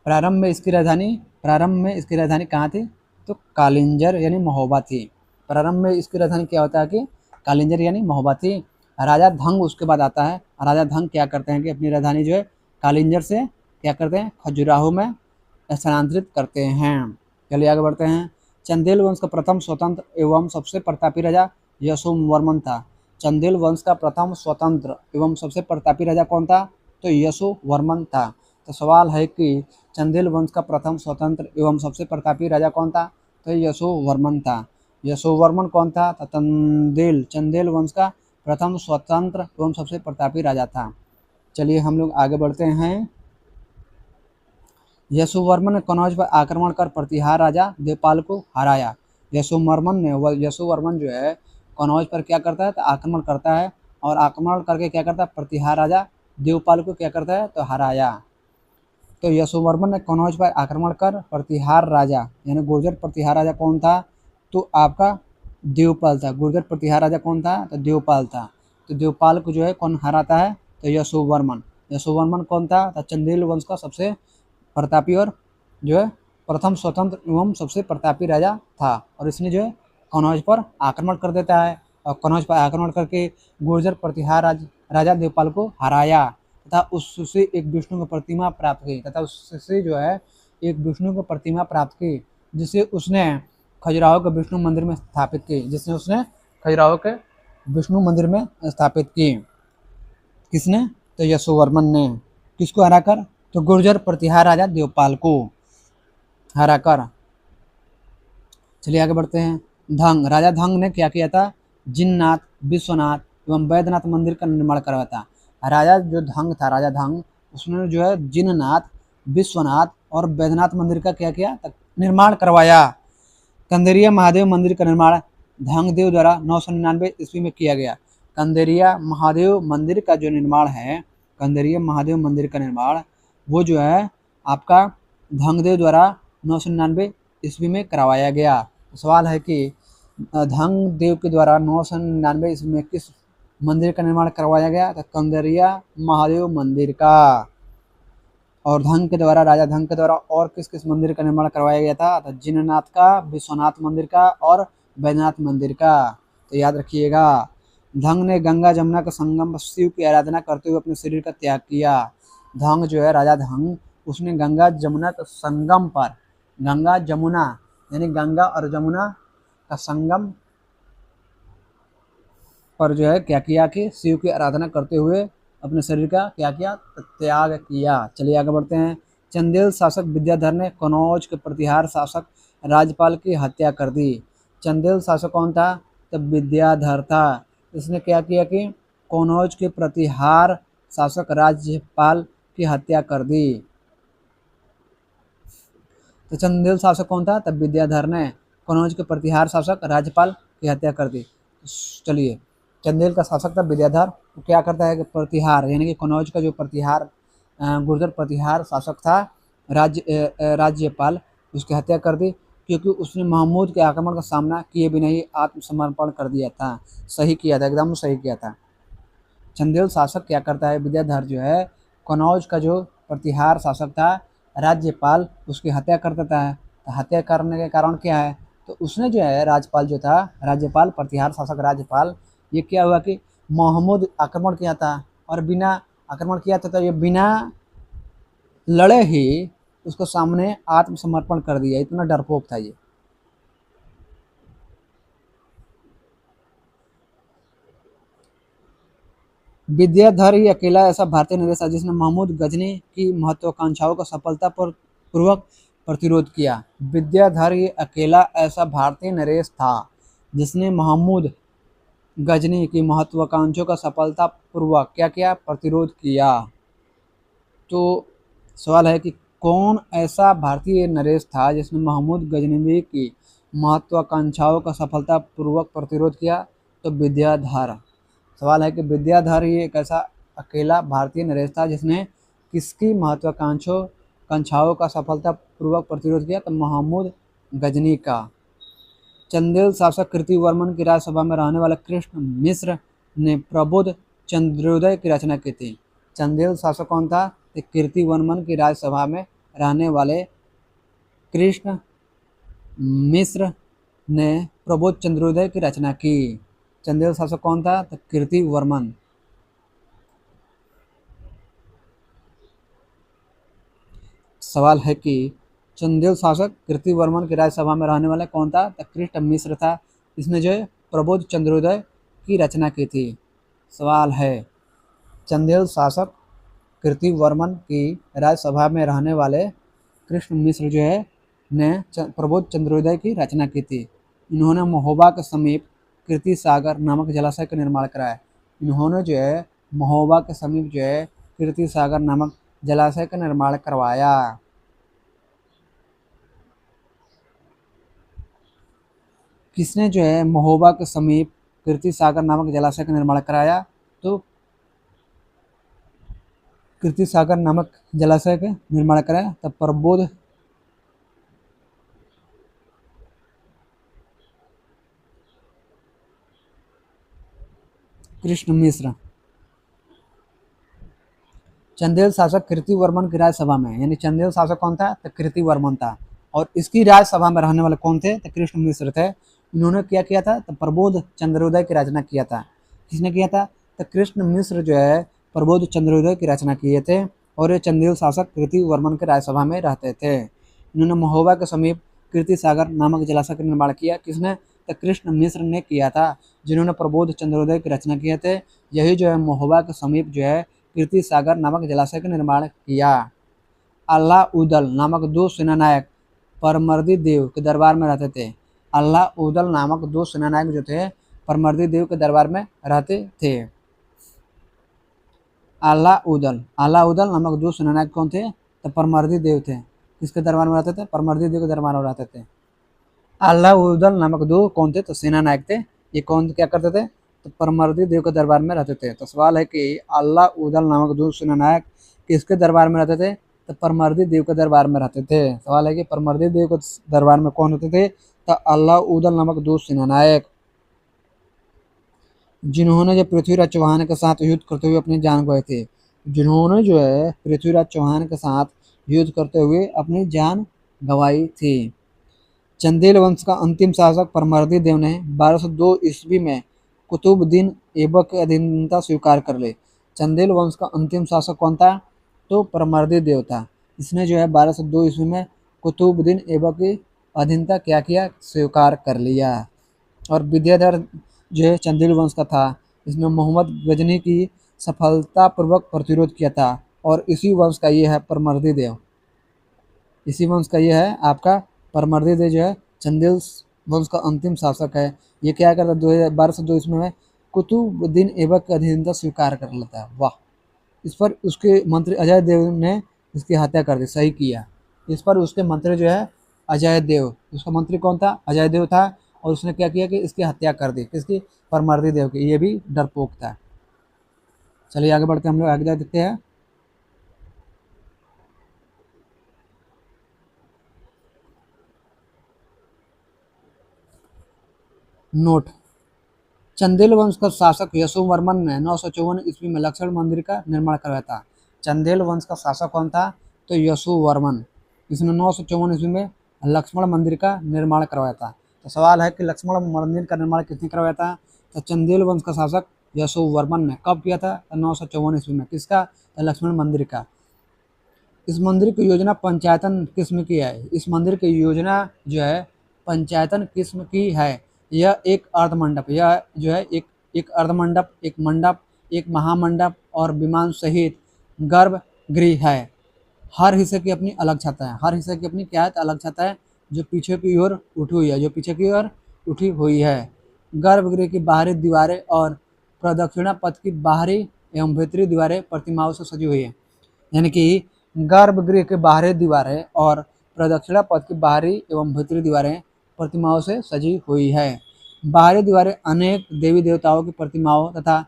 प्रारंभ में इसकी राजधानी कहाँ थी, तो कालिंजर यानी महोबा थी। प्रारंभ में इसकी राजधानी क्या होता है कि कालिंजर यानी महोबा थी। राजा धंग उसके बाद आता है। राजा धंग क्या करते हैं कि अपनी राजधानी जो है कालिंजर से क्या करते हैं, खजुराहो में स्थानांतरित करते हैं। चलिए आगे बढ़ते हैं। चंदेल वंश का प्रथम स्वतंत्र एवं सबसे प्रतापी राजा यशोवर्मन था। चंदेल वंश का प्रथम स्वतंत्र एवं सबसे प्रतापी राजा कौन था, तो यशोवर्मन था। तो सवाल है कि चंदेल वंश का प्रथम स्वतंत्र एवं सबसे प्रतापी राजा कौन था, तो यशोवर्मन था। यशोवर्मन कौन था, तो चंदेल वंश का प्रथम स्वतंत्र एवं सबसे प्रतापी राजा था। चलिए हम लोग आगे बढ़ते हैं। यशोवर्मन ने कनौज पर आक्रमण कर प्रतिहार राजा देवपाल को हराया। यशोवर्मन जो है कनौज पर क्या करता है तो आक्रमण करता है, और आक्रमण करके क्या करता है प्रतिहार राजा देवपाल को क्या करता है तो हराया। तो यशोवर्मन ने कनौज पर आक्रमण कर प्रतिहार राजा यानी गुर्जर प्रतिहार राजा कौन था तो आपका देवपाल था। गुर्जर प्रतिहार राजा कौन था तो देवपाल था। तो देवपाल को जो है कौन हराता है तो यशोवर्मन। यशोवर्मन कौन था तो चंदेल वंश का सबसे प्रतापी और जो है प्रथम स्वतंत्र एवं सबसे प्रतापी राजा था, और इसने जो है कनौज पर आक्रमण कर देता है, और कनौज पर आक्रमण करके गुर्जर प्रतिहार राजा देवपाल को हराया तथा उससे एक विष्णु की प्रतिमा प्राप्त की, तथा उससे जो है एक विष्णु की प्रतिमा प्राप्त की, जिसे उसने खजुराहो के विष्णु मंदिर में स्थापित की, जिसने उसने खजुराहो के विष्णु मंदिर में स्थापित की। किसने तो यशोवर्मन ने। किसको हराकर तो गुर्जर प्रतिहार राजा देवपाल को हराकर। चलिए आगे बढ़ते हैं। धंग राजा धंग ने क्या किया था जिननाथ विश्वनाथ एवं वैद्यनाथ मंदिर का निर्माण करवाया था। राजा जो धंग था राजा धंग उसने जो है जिननाथ विश्वनाथ और वैद्यनाथ मंदिर का क्या किया निर्माण करवाया। कंदेरिया महादेव मंदिर का निर्माण धंगदेव द्वारा 999 ईस्वी में किया गया। कंदेरिया महादेव मंदिर का जो निर्माण है कंदेरिया महादेव मंदिर का निर्माण वो जो है आपका धंगदेव द्वारा 999 ईस्वी में करवाया गया। तो सवाल है कि धंगदेव के द्वारा 999 ईस्वी में किस मंदिर का निर्माण करवाया गया तो कंदेरिया महादेव मंदिर का। और धंग के द्वारा राजा धंग के द्वारा और किस किस मंदिर का निर्माण करवाया गया था तो जिननाथ का विश्वनाथ मंदिर का और वैद्यनाथ मंदिर का। तो याद रखिएगा धंग ने गंगा जमुना का संगम पर शिव की आराधना करते हुए अपने शरीर का त्याग किया। धंग जो है राजा धंग उसने गंगा जमुना के संगम पर गंगा जमुना यानी गंगा और जमुना का संगम पर जो है क्या किया कि शिव की आराधना करते हुए अपने शरीर का क्या किया त्याग किया। चलिए आगे बढ़ते हैं। चंदेल शासक विद्याधर ने कनौज के प्रतिहार शासक राजपाल की हत्या कर दी। चंदेल शासक कौन था तो विद्याधर था। इसने क्या किया कि कनौज के प्रतिहार शासक राजपाल की हत्या कर दी। तो चंदेल शासक कौन था तब विद्याधर ने कनौज के प्रतिहार शासक राजपाल की हत्या कर दी। चलिए चंदेल का शासक था विद्याधर तो क्या करता है कि प्रतिहार यानी कि कनौज का जो प्रतिहार गुर्जर प्रतिहार शासक था राज्यपाल उसकी हत्या कर दी, क्योंकि उसने महमूद के आक्रमण का सामना किए बिना ही आत्मसमर्पण कर दिया था। सही किया था एकदम सही किया था। चंदेल शासक क्या करता है विद्याधर जो है कनौज का जो प्रतिहार शासक था राज्यपाल उसकी हत्या कर देता है। तो हत्या करने के कारण क्या है तो उसने जो है राजपाल जो था राज्यपाल प्रतिहार शासक राज्यपाल ये क्या हुआ कि महमूद आक्रमण किया था और बिना आक्रमण किया था तो ये बिना लड़े ही उसको सामने आत्मसमर्पण कर दिया। इतना डरपोक था ये। विद्याधर ही अकेला ऐसा भारतीय नरेश था जिसने महमूद गजनी की महत्वाकांक्षाओं का सफलतापूर्वक प्रतिरोध किया। विद्याधर ही अकेला ऐसा भारतीय नरेश था जिसने महमूद गजनी की महत्वाकांक्षाओं का सफलतापूर्वक क्या किया प्रतिरोध किया। तो सवाल है कि कौन ऐसा भारतीय नरेश था जिसने महमूद गजनवी की महत्वाकांक्षाओं का सफलतापूर्वक प्रतिरोध किया तो विद्याधर। सवाल है कि विद्याधर ही एक ऐसा अकेला भारतीय नरेश था जिसने किसकी महत्वाकांक्षाओं का सफलतापूर्वक प्रतिरोध किया तो महमूद गजनी का। चंदेल शासक कीर्तिवर्मन की राज्यसभा में रहने वाले कृष्ण मिश्र ने प्रबोध चंद्रोदय की रचना की थी। चंदेल शासक कौन था कीर्तिवर्मन की राज्यसभा में रहने वाले कृष्ण मिश्र ने प्रबोध चंद्रोदय की रचना की। चंदेल शासक कौन था तो कीर्तिवर्मन। सवाल है कि चंदेल शासक कीर्तिवर्मन की राज्यसभा में रहने वाला कौन था तो कृष्ण मिश्र था। इसने जो है प्रबोध चंद्रोदय की रचना की थी। सवाल है चंदेल शासक कीर्तिवर्मन की राज्यसभा में रहने वाले कृष्ण मिश्र जो है ने प्रबोध चंद्रोदय की रचना की थी। इन्होंने महोबा के समीप कीर्ति सागर नामक जलाशय का निर्माण कराया। इन्होंने जो है महोबा के समीप जो है कीर्ति सागर नामक जलाशय का निर्माण करवाया। किसने जो है महोबा के समीप कीर्ति सागर नामक जलाशय का निर्माण कराया? तो कीर्ति सागर नामक जलाशय का निर्माण कराया तब प्रबोध कृष्ण मिश्र। चंदेल शासक कीर्तिवर्मन की राज्यसभा में, यानी चंदेल शासक कौन था? तो कीर्तिवर्मन था। और इसकी राज्यसभा में रहने वाले कौन थे? तो कृष्ण मिश्र थे। इन्होंने क्या किया था? तो प्रबोध चंद्रोदय की रचना किया था। किसने किया था? तो कृष्ण मिश्र जो है प्रबोध चंद्रोदय की रचना किए थे। और ये चंदेल शासक कीर्तिवर्मन के राज्यसभा में रहते थे। इन्होंने महोबा के समीप कीर्ति सागर नामक जलाशय का निर्माण किया। किसने? तो कृष्ण मिश्र ने किया था, जिन्होंने प्रबोध चंद्रोदय की रचना किए थे। यही जो है महोबा के समीप जो है कीर्ति सागर नामक जलाशय का निर्माण किया। अल्लाउदल नामक दो सेनानायक परमर्दी देव के दरबार में रहते थे। अल्लाउदल नामक दो सेनानायक जो थे परमर्दी देव के दरबार में रहते थे। अल्लाउदल नामक दो सेनानायक कौन थे? तो परमर्दी देव थे। किसके दरबार में रहते थे? परमर्दी देव के दरबार में रहते थे। अल्लाउदल नामक दो कौन थे? तो सेनानायक थे। ये कौन क्या करते थे? तो परमर्दी देव के दरबार में रहते थे। तो सवाल है कि अल्लाउदल नामक दो सेनानायक किसके दरबार में रहते थे? तो परमर्दी देव के दरबार में रहते थे। सवाल है कि परमर्दी देव के दरबार में कौन होते थे? तो अल्लाउदल नामक दो सेनानायक, जिन्होंने जो पृथ्वीराज चौहान के साथ युद्ध करते हुए अपनी जान गए थे। जिन्होंने जो है पृथ्वीराज चौहान के साथ युद्ध करते हुए अपनी जान गंवाई थी। चंदेल वंश का अंतिम शासक परमर्दी देव ने 1202 ईस्वी में कुतुबुद्दीन ऐबक की अधीनता स्वीकार कर ली। चंदेल वंश का अंतिम शासक कौन था? तो परमर्दी देव था। इसने जो है 1202 ईस्वी में कुतुबुद्दीन ऐबक की अधीनता क्या किया? स्वीकार कर लिया। और विद्याधर जो है चंदेल वंश का था। इसने मोहम्मद गजनी की सफलतापूर्वक प्रतिरोध किया था। और इसी वंश का ये है परमर्दी देव। इसी वंश का ये है आपका परमर्दी देव, जो है चंदेल वंश का अंतिम शासक है। ये क्या करता? 1202 ईस्वी में कुतुबुद्दीन ऐबक की अधीनता स्वीकार कर लेता है। वाह! इस पर उसके मंत्री अजय देव ने इसकी हत्या कर दी। सही किया। इस पर उसके मंत्री जो है अजय देव, उसका मंत्री कौन था? अजय देव था। और उसने क्या किया कि इसकी हत्या कर दी। किसकी? परमर्दी देव की। ये भी डरपोक था। चलिए आगे बढ़ते हम लोग आगे देखते हैं। नोट: चंदेल वंश का शासक यशोवर्मन ने 954 ईस्वी में लक्ष्मण मंदिर का निर्माण करवाया था। चंदेल वंश का शासक कौन था? तो यशोवर्मन। इसने 954 ईस्वी में लक्ष्मण मंदिर का निर्माण करवाया था। तो सवाल है कि लक्ष्मण मंदिर का निर्माण किसने करवाया था? तो चंदेल वंश का शासक यशोवर्मन ने। कब किया था? तो 954 ईस्वी में। किसका? तो लक्ष्मण मंदिर का। इस मंदिर की योजना पंचायतन किस्म की है। इस मंदिर की योजना जो है पंचायतन किस्म की है। यह एक अर्धमंडप, यह जो है एक अर्धमंडप, एक मंडप, एक महामंडप और विमान सहित गर्भगृह है। हर हिस्से की अपनी अलग छत है। हर हिस्से की अपनी क्या है? अलग छत है, जो पीछे की ओर उठी हुई है, जो पीछे की ओर उठी हुई है। गर्भगृह की बाहरी दीवारें और प्रदक्षिणा पथ की बाहरी एवं भीतरी दीवारें प्रतिमाओं से सजी हुई है। यानी कि गर्भगृह के बाहरी दीवारें और प्रदक्षिणा पथ की बाहरी एवं भीतरी दीवारें प्रतिमाओं से सजी हुई है। बाहरी दीवारें अनेक देवी देवताओं की प्रतिमाओं तथा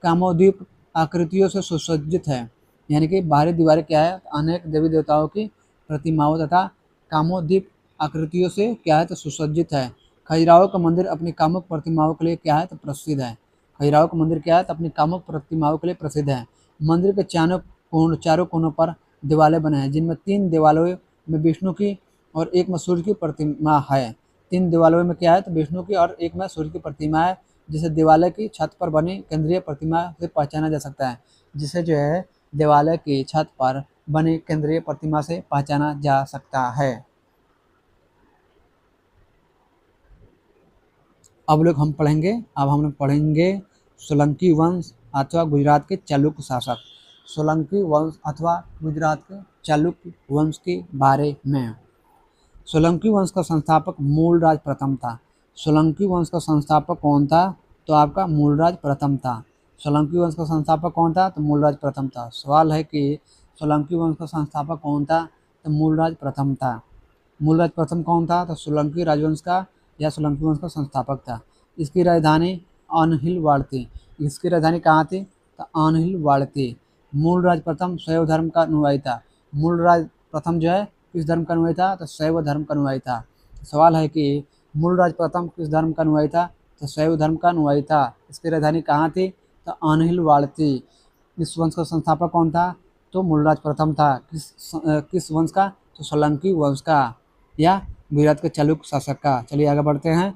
कामोद्दीप आकृतियों से सुसज्जित है। यानी कि बाहरी दीवारें क्या है? अनेक देवी देवताओं की प्रतिमाओं तथा कामोद्दीप आकृतियों से क्या है? तो सुसज्जित है। खजुराहो का मंदिर अपनी कामुक प्रतिमाओं के लिए क्या है? तो प्रसिद्ध है। खजुराहो का मंदिर क्या है? तो अपनी कामुक प्रतिमाओं के लिए प्रसिद्ध है। मंदिर के चारों कोनों पर दिवाले बने हैं, जिनमें 3 दिवालों में विष्णु की और एक में सूर्य की प्रतिमा है। 3 दिवालों में क्या है? तो विष्णु की और एक में सूर्य की प्रतिमा है, जिसे दिवाले की छत पर बनी केंद्रीय प्रतिमा से पहचाना जा सकता है। जिसे जो है दिवाले की छत पर बनी केंद्रीय प्रतिमा से पहचाना जा सकता है। अब हम लोग पढ़ेंगे सोलंकी वंश अथवा गुजरात के चालुक्य शासक। सोलंकी वंश अथवा गुजरात के चालुक्य वंश के बारे में। सोलंकी वंश का संस्थापक मूलराज प्रथम था। सोलंकी वंश का संस्थापक कौन था? तो आपका मूलराज प्रथम था। सोलंकी वंश का संस्थापक कौन था? तो मूलराज प्रथम था। सवाल है कि सोलंकी वंश का संस्थापक कौन था? तो मूलराज प्रथम था। मूलराज प्रथम कौन था? तो सोलंकी राजवंश का या सोलंकी वंश का संस्थापक था। इसकी राजधानी अनहिलवाड़ती। इसकी राजधानी कहाँ थी? तो अनहिलवाड़ती। मूलराज प्रथम शैव धर्म का अनुयायी था। मूलराज प्रथम जो है किस धर्म का अनुयायी था? तो शैव धर्म का अनुयायी था। सवाल है कि मूलराज प्रथम किस धर्म का अनुयायी था? तो शैव धर्म का अनुयायी था। इसकी राजधानी कहाँ थी? तो अनहिलवाड़ती। इस वंश का संस्थापक कौन था? तो मूलराज प्रथम था। किस वंश का? तो सोलंकी वंश का, या गुजरात के चालुक्य शासक का। चलिए आगे बढ़ते हैं।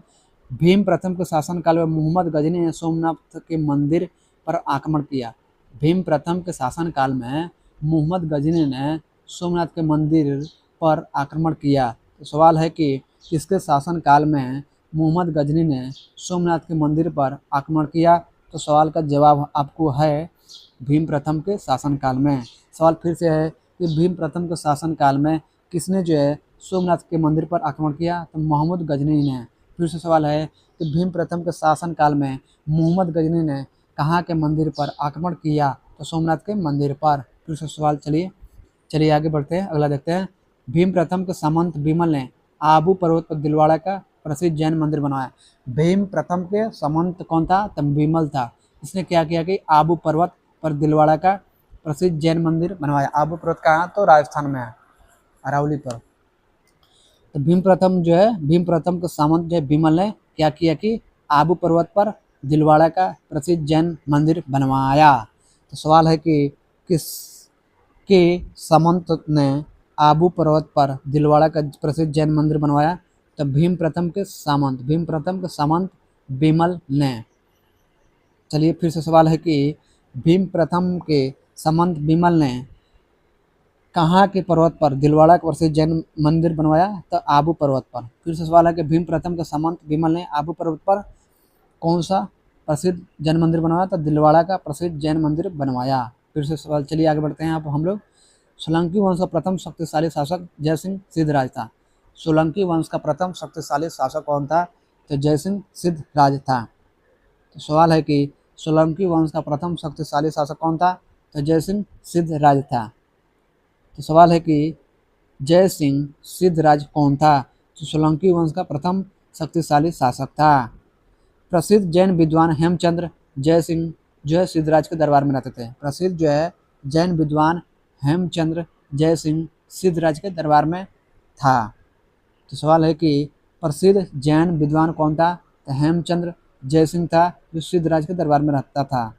भीम प्रथम के शासनकाल में मोहम्मद गजनी ने सोमनाथ के मंदिर पर आक्रमण किया। भीम प्रथम के शासनकाल में मोहम्मद गजनी ने सोमनाथ के मंदिर पर आक्रमण किया। तो सवाल है कि किसके शासनकाल में मोहम्मद गजनी ने सोमनाथ के मंदिर पर आक्रमण किया? तो सवाल का जवाब आपको है भीम प्रथम के शासनकाल में। सवाल फिर से है कि भीम प्रथम के शासनकाल में किसने जो है सोमनाथ के मंदिर पर आक्रमण किया? तो मोहम्मद गजनी ने। फिर से सवाल है कि भीम प्रथम के शासनकाल में मोहम्मद गजनी ने कहाँ के मंदिर पर आक्रमण किया? तो सोमनाथ के मंदिर पर। फिर से सवाल चलिए आगे बढ़ते हैं, अगला देखते हैं। भीम प्रथम के सामंत बिमल ने आबू पर्वत पर दिलवाड़ा का प्रसिद्ध जैन मंदिर बनवाया। भीम प्रथम के सामंत कौन था? तो बिमल था। इसने क्या किया कि आबू पर्वत पर दिलवाड़ा का प्रसिद्ध जैन मंदिर बनवाया। आबू पर्वत कहाँ? तो राजस्थान में है, अरावली पर। तो भीम प्रथम के सामंत जो है बिमल ने क्या किया कि आबू पर्वत पर दिलवाड़ा का प्रसिद्ध जैन मंदिर बनवाया। तो सवाल है कि किस के सामंत ने आबू पर्वत पर दिलवाड़ा का प्रसिद्ध जैन मंदिर बनवाया? तो भीम प्रथम के सामंत बिमल ने। चलिए फिर से सवाल है कि भीम प्रथम के सामंत बिमल ने कहाँ के पर्वत पर दिलवाड़ा का प्रसिद्ध जैन मंदिर बनवाया? तो आबू पर्वत पर। फिर से सवाल है कि भीम प्रथम के सामंत बिमल ने आबू पर्वत पर कौन सा प्रसिद्ध जैन मंदिर बनवाया? तो दिलवाड़ा का प्रसिद्ध जैन मंदिर बनवाया। फिर से सवाल, चलिए आगे बढ़ते हैं। आप हम लोग सोलंकी वंश का प्रथम शक्तिशाली शासक जयसिंह सिद्धराज था। सोलंकी वंश का प्रथम शक्तिशाली शासक कौन था? तो जयसिंह सिद्धराज था। तो सवाल है कि सोलंकी वंश का प्रथम शक्तिशाली शासक कौन था? तो जयसिंह सिद्धराज था। तो सवाल है कि जयसिंह सिद्धराज कौन था? तो सोलंकी वंश का प्रथम शक्तिशाली शासक था। प्रसिद्ध जैन विद्वान हेमचंद्र जयसिंह जो है सिद्धराज के दरबार में रहते थे। प्रसिद्ध जो है जैन विद्वान हेमचंद्र जयसिंह सिद्धराज के दरबार में था। तो सवाल है कि प्रसिद्ध जैन विद्वान कौन था? तो हेमचंद्र जयसिंह था, जो सिद्धराज के दरबार में रहता था।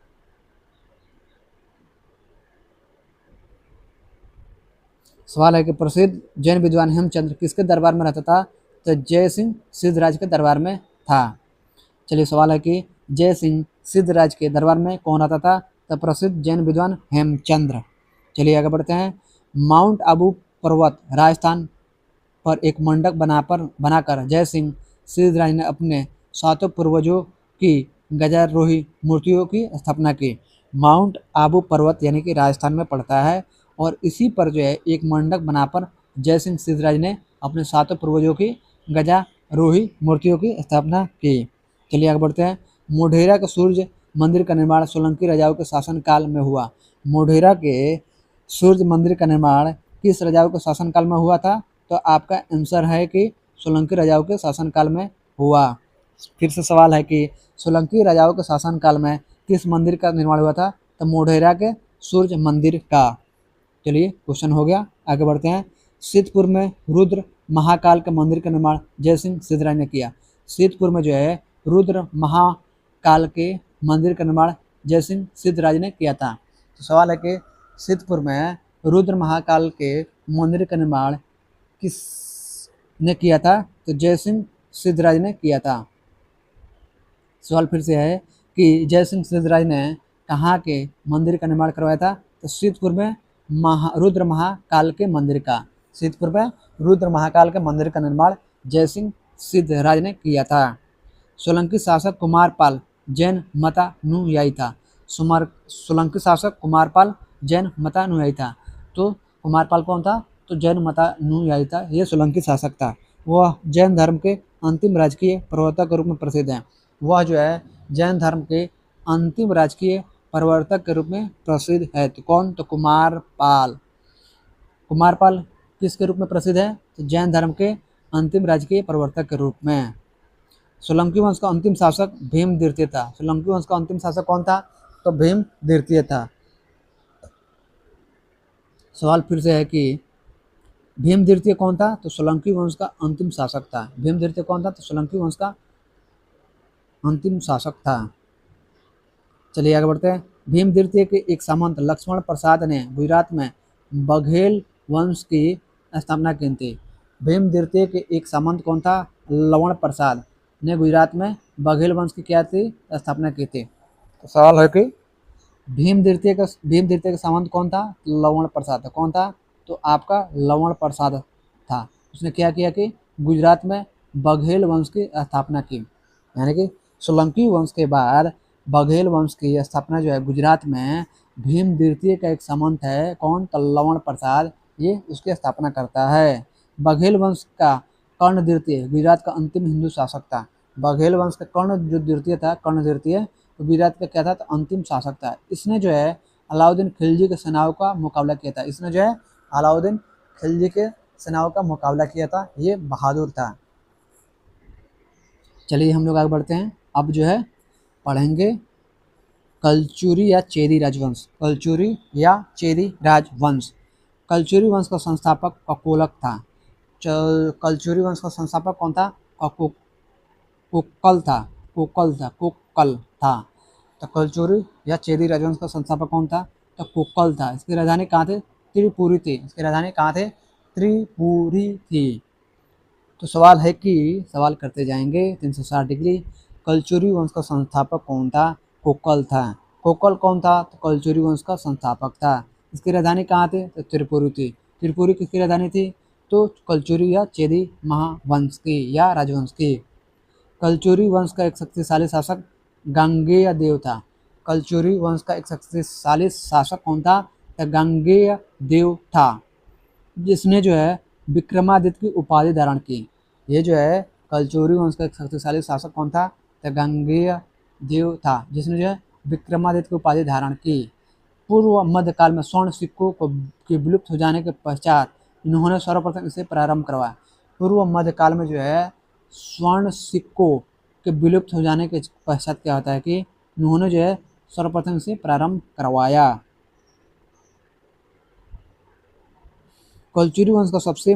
सवाल है कि प्रसिद्ध जैन विद्वान हेमचंद्र किसके दरबार में रहता था? तो जयसिंह सिद्धराज के दरबार में था। चलिए सवाल है कि जयसिंह सिद्धराज के दरबार में कौन रहता था? तो प्रसिद्ध जैन विद्वान हेमचंद्र। चलिए आगे बढ़ते हैं। माउंट आबू पर्वत राजस्थान पर एक मंडप बनाकर जयसिंह सिद्धराज ने अपने 7 पूर्वजों की गजारोही मूर्तियों की स्थापना की। माउंट आबू पर्वत यानी कि राजस्थान में पड़ता है, और इसी पर जो है एक मंडप बनाकर जयसिंह सिद्धराज ने अपने 7 पूर्वजों की गजारोही मूर्तियों की स्थापना की। चलिए आगे बढ़ते हैं। मोढेरा के सूर्य मंदिर का निर्माण सोलंकी राजाओं के शासनकाल में हुआ। मोढेरा के सूर्य मंदिर का निर्माण किस राजाओं के शासनकाल में हुआ था? तो आपका आंसर है कि सोलंकी राजाओं के शासनकाल में हुआ। फिर से सवाल है कि सोलंकी राजाओं के शासनकाल में किस मंदिर का निर्माण हुआ था? तो मोढेरा के सूर्य मंदिर का। चलिए क्वेश्चन हो गया, आगे बढ़ते हैं। सिद्धपुर में रुद्र महाकाल के मंदिर का निर्माण जयसिंह सिद्धराज ने किया। सिद्धपुर में जो है रुद्र महाकाल के मंदिर का निर्माण जयसिंह सिद्धराज ने किया था। तो सवाल है कि सिद्धपुर में रुद्र महाकाल के मंदिर का निर्माण किसने किया था? तो जयसिंह सिद्धराज ने किया था। सवाल फिर से है कि जयसिंह सिद्धराज ने कहाँ के मंदिर का निर्माण करवाया था? तो सिद्धपुर में रुद्र महाकाल के मंदिर का। सिद्धपुर में रुद्र महाकाल के मंदिर का निर्माण जयसिंह सिद्धराज ने किया था। सोलंकी शासक कुमारपाल जैन मतानुयायी था। सोलंकी शासक कुमारपाल जैन मतानुयायी था। तो कुमारपाल कौन था? तो जैन मतानुयायी था, ये सोलंकी शासक था। वह जैन धर्म के अंतिम राजकीय प्रवर्तक के रूप में प्रसिद्ध है। वह जो है जैन धर्म के अंतिम राजकीय प्रवर्तक के रूप में प्रसिद्ध है। तो कौन? तो कुमारपाल। कुमारपाल किसके रूप में प्रसिद्ध है? तो जैन धर्म के अंतिम राजकीय प्रवर्तक के रूप में। सोलंकी वंश का अंतिम शासक भीमद्वितीय था। सोलंकी वंश का अंतिम शासक कौन था? तो भीमद्वितीय था। सवाल फिर से है कि भीमद्वितीय कौन था? तो सोलंकी वंश का अंतिम शासक था। भीमद्वितीय कौन था? तो सोलंकी वंश का अंतिम शासक था। चलिए आगे बढ़ते हैं। भीमद्वितीय के एक सामंत लक्ष्मण प्रसाद ने गुजरात में बघेल वंश की स्थापना की थी। भीमद्वितीय के एक सामंत कौन था? लवण प्रसाद ने गुजरात में बघेल वंश की क्या थी? स्थापना की थी। तो सवाल है कि भीमद्वितीय का सामंत कौन था? लवण प्रसाद। कौन था? तो आपका लवण प्रसाद था। उसने क्या किया कि गुजरात में बघेल वंश की स्थापना की। यानी कि सोलंकी वंश के बाद बघेल वंश की स्थापना जो है गुजरात में भीमद्वितीय का एक सामंत है। कौन? तो लवण प्रसाद, ये उसकी स्थापना करता है। बघेल वंश का कर्ण द्वितीय गुजरात का अंतिम हिंदू शासक था। बघेल वंश का कर्ण जो द्वितीय था, कर्ण द्वितीय, तो गुजरात का क्या था? तो अंतिम शासक था। इसने जो है अलाउद्दीन खिलजी के सेनाओं का मुकाबला किया था। इसने जो है अलाउद्दीन खिलजी के सेनाओं का मुकाबला किया था। ये बहादुर था। चलिए हम लोग आगे बढ़ते हैं। अब जो है पढ़ेंगे कलचुरी या चेदी राजवंश। कलचुरी या चेदी राजवंश। कलचुरी वंश का संस्थापक ककोलक था। कलचुरी वंश का संस्थापक कौन था? कुक्कल था। कुक्कल था। तो कलचुरी या चेदी राजवंश का संस्थापक कौन था? तो कुक्कल था। इसकी राजधानी कहाँ थे? त्रिपुरी थी। इसकी राजधानी कहाँ थे? त्रिपुरी थी। तो सवाल करते जाएंगे 360 डिग्री। कलचुरी वंश का संस्थापक कौन था? कोकल था। कोकल कौन था? तो कलचुरी वंश का संस्थापक था। इसकी राजधानी कहाँ थे? तो त्रिपुरी थी। त्रिपुरी किसकी राजधानी थी? तो कलचुरी या चेदी महावंश की या राजवंश की। कलचुरी वंश का एक शक्तिशाली शासक गांगेय देव था। कलचुरी वंश का एक शक्तिशाली शासक कौन था? तो गांगेय देव था, जिसने जो है विक्रमादित्य की उपाधि धारण की। ये जो है कलचुरी वंश का एक शक्तिशाली शासक कौन था? तो गांगेय देव था, जिसने जो है विक्रमादित्य की उपाधि धारण की। पूर्व मध्यकाल में स्वर्ण सिक्कों को के विलुप्त हो जाने के पश्चात इन्होंने सर्वप्रथम इसे प्रारंभ करवाया। पूर्व मध्यकाल में जो है स्वर्ण सिक्कों के विलुप्त हो जाने के पश्चात क्या होता है कि इन्होंने जो है सर्वप्रथम इसे प्रारंभ करवाया। कलचुरी वंश का सबसे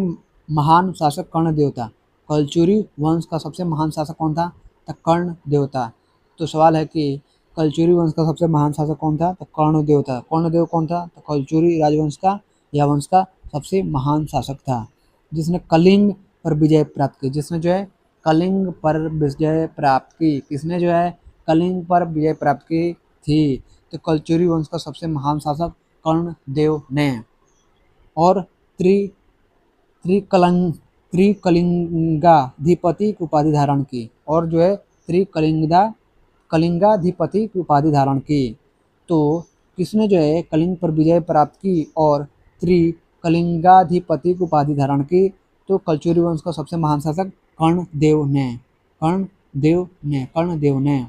महान शासक कर्णदेव था। कलचुरी वंश का सबसे महान शासक कौन था? तो कर्णदेव था। तो सवाल है कि कलचुरी वंश का सबसे महान शासक कौन था? तो कर्णदेव था। कर्णदेव कौन था? तो कलचुरी राजवंश का या वंश का सबसे महान शासक था, जिसने कलिंग पर विजय प्राप्त की। जिसने जो है कलिंग पर विजय प्राप्त की। किसने जो है कलिंग पर विजय प्राप्त की थी? तो कलचुरी वंश का सबसे महान शासक कर्णदेव ने। और त्रि त्रिकलंग त्रिकलिंगाधिपति की उपाधि धारण की। और जो है कलिंगाधिपति की उपाधि धारण की। तो किसने जो है कलिंग पर विजय प्राप्त की और त्रिकलिंगाधिपति की उपाधि धारण की? तो कलचुरी वंश का सबसे महान शासक कर्णदेव ने। कर्णदेव ने।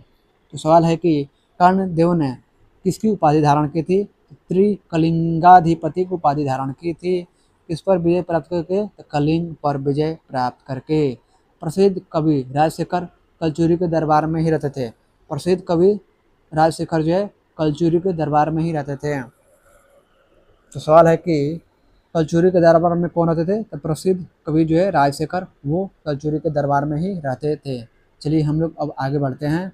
तो सवाल है कि कर्णदेव ने किसकी उपाधि धारण की थी? त्रिकलिंगाधिपति की उपाधि धारण की थी। किस पर विजय प्राप्त करके? तो कलिंग पर विजय प्राप्त करके। प्रसिद्ध कवि राजशेखर कलचुरी के दरबार में ही रहते थे। प्रसिद्ध कवि राजशेखर जो है कलचुरी के दरबार में ही रहते थे। तो सवाल है कि कलचुरी के दरबार में कौन रहते थे? तो प्रसिद्ध कवि जो है राजशेखर, वो कलचुरी के दरबार में ही रहते थे। चलिए हम लोग अब आगे बढ़ते हैं।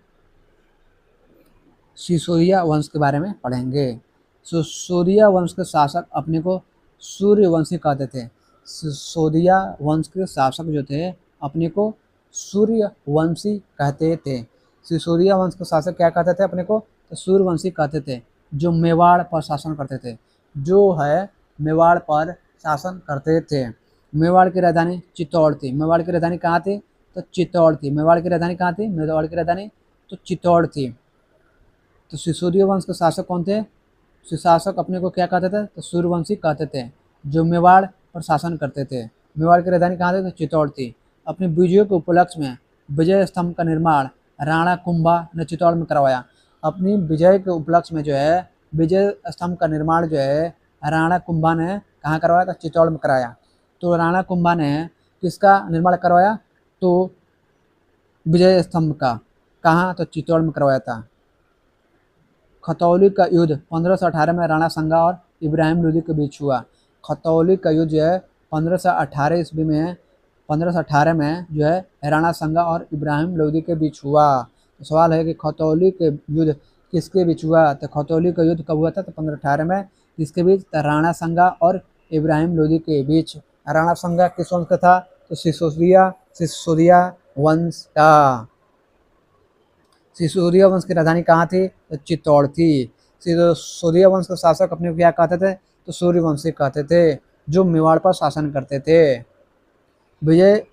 सिसोदिया वंश के बारे में पढ़ेंगे। सिसोदिया वंश के शासक अपने को सूर्यवंशी कहते थे। सिसोदिया वंश के शासक जो थे अपने को सूर्यवंशी कहते थे। सिसोदिया वंश के शासक क्या कहते थे अपने को? तो सूर्यवंशी कहते थे, जो मेवाड़ पर शासन करते थे। जो है मेवाड़ पर शासन करते थे। मेवाड़ की राजधानी चित्तौड़ थी। मेवाड़ की राजधानी कहाँ थी? तो चित्तौड़ थी। मेवाड़ की राजधानी कहाँ थी? मेवाड़ की राजधानी तो चित्तौड़ थी। तो सिसोदिया वंश के शासक कौन थे? शासक अपने को क्या कहते थे? तो सूर्यवंशी कहते थे, जो मेवाड़ पर शासन करते थे। मेवाड़ की राजधानी कहाँ थी? तो चित्तौड़ थी। अपने विजयों के उपलक्ष्य में विजय स्तंभ का निर्माण राणा कुंभा ने चित्तौड़ में करवाया। अपनी विजय के उपलक्ष्य में जो है विजय स्तंभ का निर्माण जो है राणा कुंभा ने कहाँ करवाया? तो चित्तौड़ में कराया। तो राणा कुंभा ने किसका निर्माण करवाया? तो विजय स्तंभ का, कहाँ? तो चित्तौड़ में करवाया था। खतौली का युद्ध 1518 में राणा संगा और इब्राहिम लोदी के बीच हुआ। खतौली का युद्ध जो है 1518 ईस्वी में, 1518 में जो है राणा संगा और इब्राहिम लोदी के बीच हुआ। तो सवाल है कि खतौली के युद्ध किसके बीच हुआ? तो खतौली का युद्ध कब हुआ था? तो 1518 में। किसके बीच? तो राणा संगा और इब्राहिम लोदी के बीच। राणा संगा किस वंश का था? तो सिसोदिया वंश का। सिसोदिया वंश की राजधानी कहाँ थी? तो चित्तौड़ थी। सिसोदिया वंश के शासक अपने को क्या कहते थे? तो सूर्यवंशी कहते थे, जो मेवाड़ पर शासन करते थे। विजय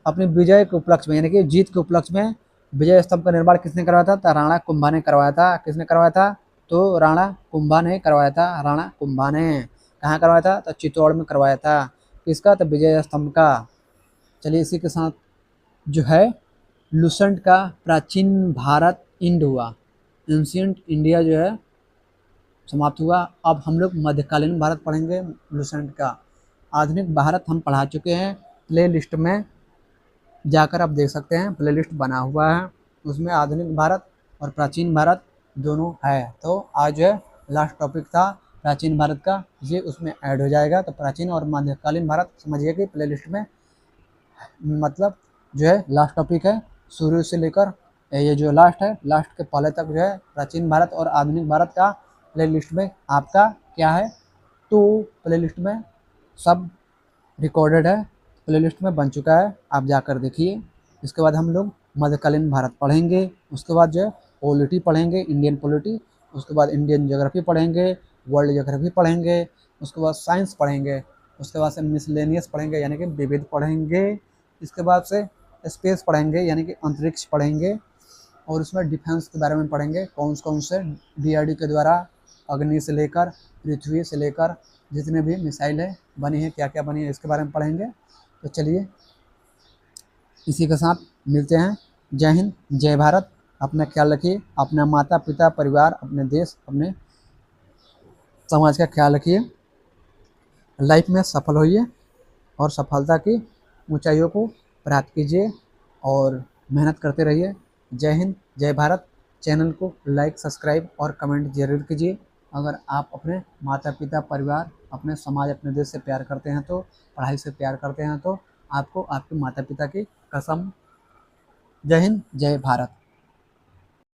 अपनी विजय के उपलक्ष्य में, यानी कि जीत के उपलक्ष्य में विजय स्तंभ का निर्माण किसने करवाया था? तो राणा कुंभा ने करवाया था। किसने करवाया था? तो राणा कुंभा ने करवाया था। राणा कुंभा ने कहाँ करवाया था? तो चित्तौड़ में करवाया था। किसका? तो विजय स्तंभ का। चलिए इसी के साथ जो है लुसेंट का प्राचीन भारत इंड हुआ, एंशियंट इंडिया जो है समाप्त हुआ। अब हम लोग मध्यकालीन भारत पढ़ेंगे लुसेंट का। आधुनिक भारत हम पढ़ा चुके हैं, प्ले लिस्ट में जाकर आप देख सकते हैं, प्ले लिस्ट बना हुआ है, उसमें आधुनिक भारत और प्राचीन भारत दोनों है। तो आज जो है लास्ट टॉपिक था प्राचीन भारत का, ये उसमें ऐड हो जाएगा। तो प्राचीन और मध्यकालीन भारत समझिए कि प्ले लिस्ट में मतलब जो है लास्ट टॉपिक है, शुरू से लेकर ये जो लास्ट है, लास्ट के पहले तक जो है प्राचीन भारत और आधुनिक भारत का प्ले लिस्ट में आपका क्या है? तो प्ले लिस्ट में सब रिकॉर्डेड है, प्ले लिस्ट में बन चुका है, आप जाकर देखिए। इसके बाद हम लोग मध्यकालीन भारत पढ़ेंगे, उसके बाद जो है पॉलिटी पढ़ेंगे, इंडियन पॉलिटी, उसके बाद इंडियन ज्योग्राफी पढ़ेंगे, वर्ल्ड ज्योग्राफी पढ़ेंगे, उसके बाद साइंस पढ़ेंगे, उसके बाद से मिसलेनियस पढ़ेंगे यानी कि विविध पढ़ेंगे, इसके बाद से स्पेस पढ़ेंगे यानी कि अंतरिक्ष पढ़ेंगे, और उसमें डिफेंस के बारे में पढ़ेंगे, कौन से डीआरडी के द्वारा अग्नि से लेकर पृथ्वी से लेकर जितने भी मिसाइल है बनी है, क्या क्या बनी है, इसके बारे में पढ़ेंगे। तो चलिए इसी के साथ मिलते हैं। जय हिंद, जय भारत। अपना ख्याल रखिए, अपना माता पिता परिवार, अपने देश, अपने समाज का ख्याल रखिए। लाइफ में सफल होइए और सफलता की ऊंचाइयों को प्राप्त कीजिए और मेहनत करते रहिए। जय हिंद, जय भारत। चैनल को लाइक, सब्सक्राइब और कमेंट जरूर कीजिए। अगर आप अपने माता पिता परिवार, अपने समाज, अपने देश से प्यार करते हैं, तो पढ़ाई से प्यार करते हैं, तो आपको आपके माता पिता की कसम। जय हिंद, जय भारत।